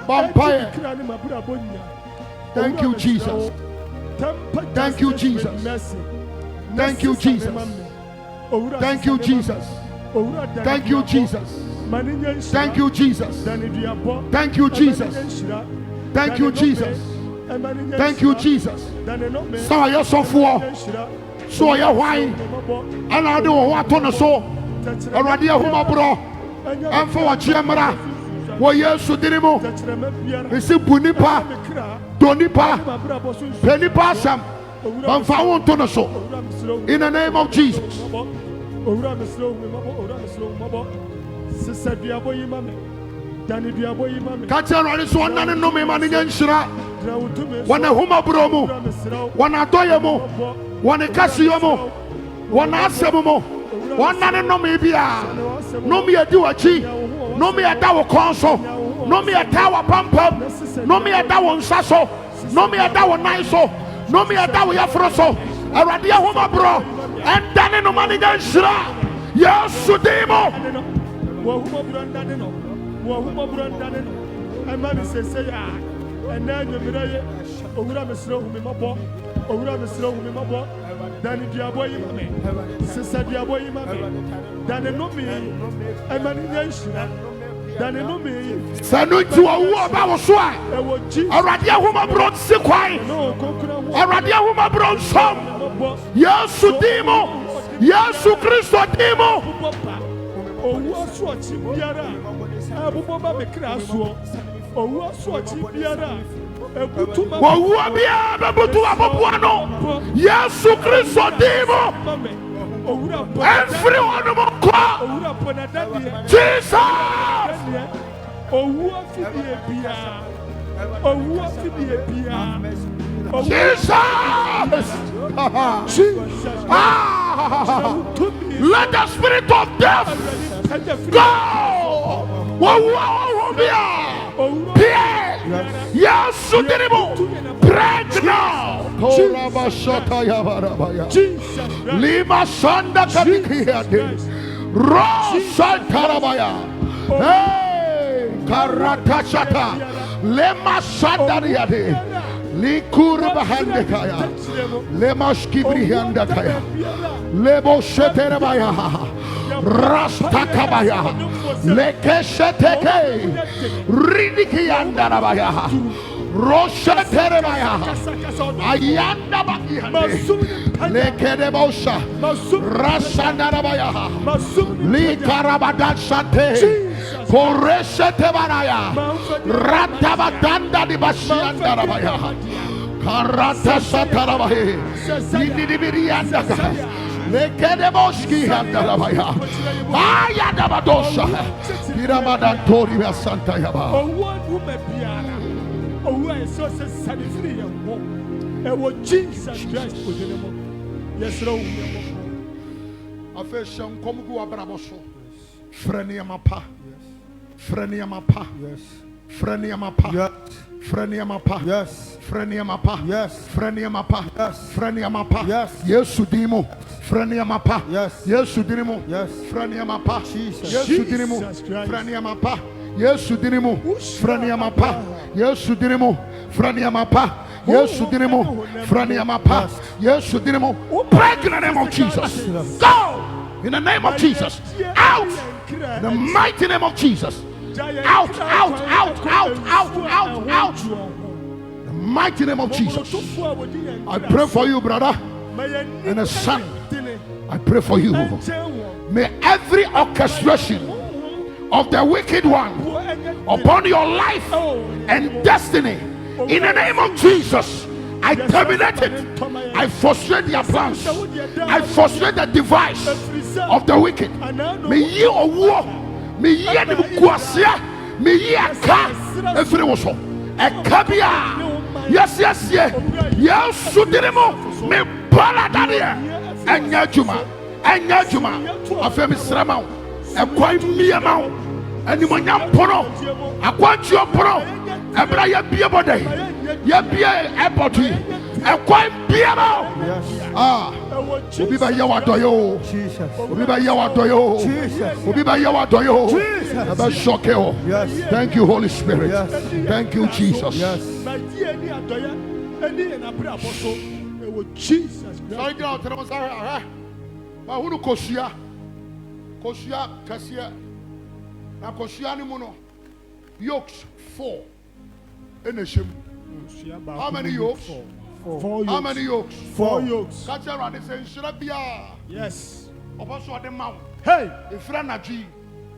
S2: Vampire, thank you, Jesus. Thank you, Jesus. Thank you, Jesus. Thank you, Jesus. Thank you, Jesus. Thank you, Jesus. Thank you, Jesus. Thank you, Jesus. Thank you, Jesus. So I also for so I wine and I do what on the soul. A radio home bro and for a chamera. Why, yes, so didn't it's a Punipa, Donipa, Penipa Sam, and found on the soul. In the name of Jesus. Sister Diabo Yimame, Danny Diabo Yimame. Catcher is one and no man against Shira. One a Huma Bromo, one a Toyamo, one a Cassiomo, one Asamo, one and no mebia, no me a duachi, no me a tower console, no me a tower pump up, no me a tower sasso, no me a tower niso, no me a tower yafroso, Awurade ahomabro ɛndane no ma ne nya nhyira Yesu din mu
S4: ahomabro ndane no ahomabro ndane no ɛma me sese ya ɛna nyemira ye owura mesro humi mabɔ owura mesro humi mabɔ dani diabo yi mame sesa diabo yi mame dani no me ɛma ne nya nhyira dani no me
S2: sanu ti wo wo ba wo so a Awurade ahomabro nsi kwan Awurade ahomabro nsom Yesu din mu Yesu Kristo din mu
S4: owu asoɔkye biara abobɔ ba mekra soɔ owu asoɔkye biara ebutuma
S2: owu biara bebutu aboboa no Yesu Kristo din mu
S4: owura po
S2: every one of them
S4: owura po na dadie
S2: Jesus
S4: owu afidie biara owu afidie biara
S2: Jesus let the spirit of death go. Yes, break now. Lima Sanda Kadikiade Rosa Tarabaya. Hey, Karatashata Lema Sandariade Likur Bahandekaya Lemaski Brihandakaya Lebo Sheterabaya Rastakabaya Lekesheteke Ridikiandarabaya Rosheterebaya Ayanda Bakiande Lekedebosha Rasandarabaya Likarabadashate Koreshetebaraya Ratabadanda di Basiandarabaya Karata Satarabahe Nidibiriandaka Lekedeboski Handarabaya Ayadabadosha Piramadan Tori Santa Yaba Jesus Christ yes no afesham komgu abraboso freniamapa freniamapa yes freniamapa yes freniamapa yes freniamapa yes freniamapa yes freniamapa yes Yesu dimo freniamapa yes Yesu dimo yes freniamapa Jesus Yesu dimo freniamapa Yesu dimo freniamapa Yesu dimo freniamapa Yesu dimo freniamapa Yesu dimo break in the name of Jesus go in the name of Jesus out in the mighty name of Jesus out out out out out out out the mighty name of Jesus I pray for you brother and a son I pray for you may every orchestration of the wicked one upon your life and destiny in the name of Jesus I terminate it. I frustrate their plans. I frustrate the device of the wicked. May you a war. May ye the Guasia. May ye a car. Every was so. A cabia. Yes, yes, yes. Yes, Sudirimo. Me Baladaria. And Yajuma. And Yajuma. A famous Ramau. A quite me amount. And you want Pono. A quite your Pono. A Braya Biabode. Yabia Apotry. A quite Biamo. Ah. Obi ba yawa doyo. Obi ba yawa doyo. Obi ba yawa doyo. Aba shoke o. Thank you, Holy Spirit. Thank you, Jesus.
S4: Jesus.
S2: Sorry, girl. Tell me sorry. But who do Kosia? Kosia, Kasia. Now Kosia ni mono. Yokes 4. In the ship. How many yokes?
S4: 4 yokes.
S2: How many yokes?
S4: 4 yokes.
S2: Catch around and say, should I be a
S4: yes.
S2: Oboso at the mount.
S4: Hey,
S2: if Ranaji,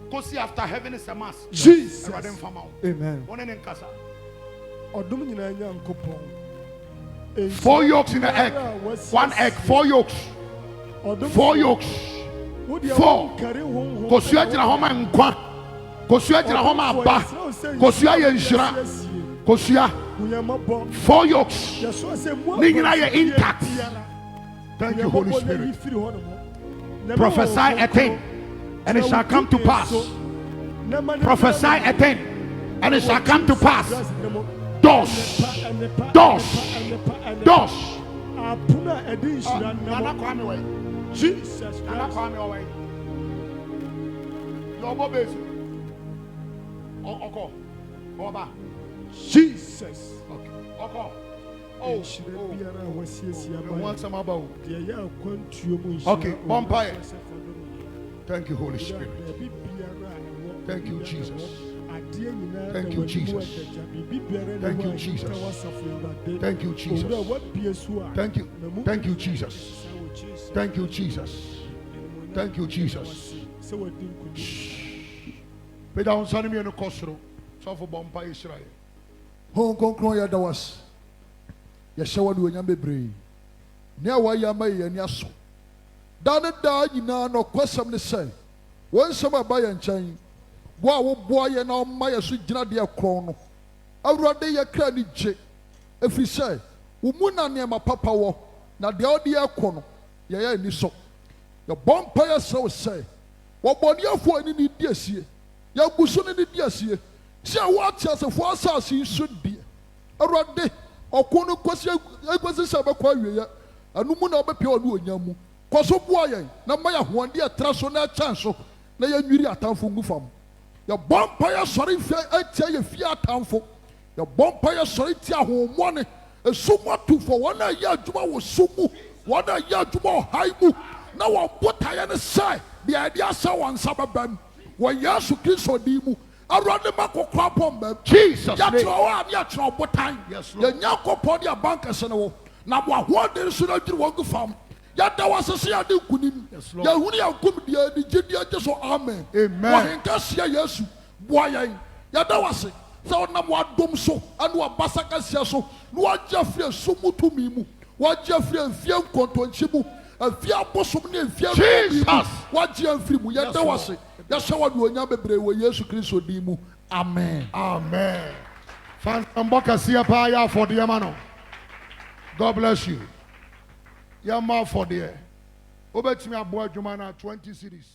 S2: go see after heaven is a mass.
S4: Jesus.
S2: Amen. One in Casa.
S4: Or Dominion coupon.
S2: 4 yolks in the egg. 1 egg, 4 yolks. 4 yolks. 4. Kosia jina homa nkwa. Kosia jina homa ba. Kosia yenshira. Kosia 4 yokes. Intact. Thank you, Holy Spirit. Prophesy a thing, and it shall come to pass. Prophesy a thing, and it shall come to pass. Doors, doors, doors,
S4: Apuna Edin Shiran.
S2: Nana Kwame way.
S4: Jesus.
S2: Nana Kwame way. Your bobes. Oko. Oba.
S4: Jesus.
S2: Okay. Oko.
S4: Oh,
S2: okay, vampire. Thank you, Holy Spirit. Thank you, Jesus. Thank you, Jesus. Thank you, Jesus. Thank you, Jesus. Thank you. Thank you, Jesus. Thank you, Jesus. Thank you, Jesus. Pay down, son of me, and a costro. So for vampire Israel.
S5: Hong Kong, Kroya Dawas. Yashawa do nyam bebree ne awa ya ma ye ani aso da ne da nyina no kwasam ne sɛ wɔn nsɛm aba yɛ nkyɛn wo a wo boa yɛ na ɔma yɛ so gyina deɛ korɔn no awurade yɛ kra ne gye ɛfiri sɛ wo mu na nneɛma papa wɔ na deɛ ɔde yɛ kɔ no yɛyɛ ani so yɛbɔ mpa yɛ sɛ wo sɛ wɔbɔneɛfoɔ ani ne di asie yɛgu so ne di asie sɛ wɔate asefoɔ asase yi so deɛ awurade ɔkono kwasi sɛ bɛkɔ awieyɛ ɛno mu na ɔbɛpia ɔne ɔnya mu kɔ so boa yɛn na ma yɛhoɔde ɛtra so na ɛkyɛn so na yɛnwiri atamfo ngu fam yɛbɔ mpa yɛ sɔre atia yɛ fie atamfo yɛbɔ mpa yɛ sɔre tia ahohommɔne ɛsum atufo wɔn a ɛyɛ adwuma wɔ sum mu wɔn a ɛyɛ adwuma wɔ hae mu na wɔn botaeɛ ne sɛ deɛ ɛde ahyɛ wɔn nsa bɛbɛm wɔ Yesu Kristo din mu awurade ma kokora pɔ mbɛm
S2: Jesus
S5: yɛkyerɛ hɔ a ne yɛkyerɛ ɔbotan yɛnya nkɔpɔ de abankɛse ne wo na boahoɔden so no adwiri wɔn gu fam yɛda wɔ ase sɛ yɛde nkonim yɛhunu yɛn nkom deɛ ne gyidi agye so amen wɔhenkaseɛ Yesu boa yɛn yɛda wɔ ase sɛ wonam w'adom so ane w'abasa kɛseɛ so na wɔagye afiri asum mu tumi mu wɔagye afiri mfie nkɔntɔnkyi mu afie abosom ne mfie mu wɔagye afiri mu yɛda wɔ ase yɛhyɛ wɔ anuonyam bebree wɔ Yesu Kristo din mu amen
S2: amen fanambɔ kɛseɛ paa yɛ afɔdeɛ ma no God bless you yɛma afɔdeɛ wobɛtumi aboa adwuma no 20 series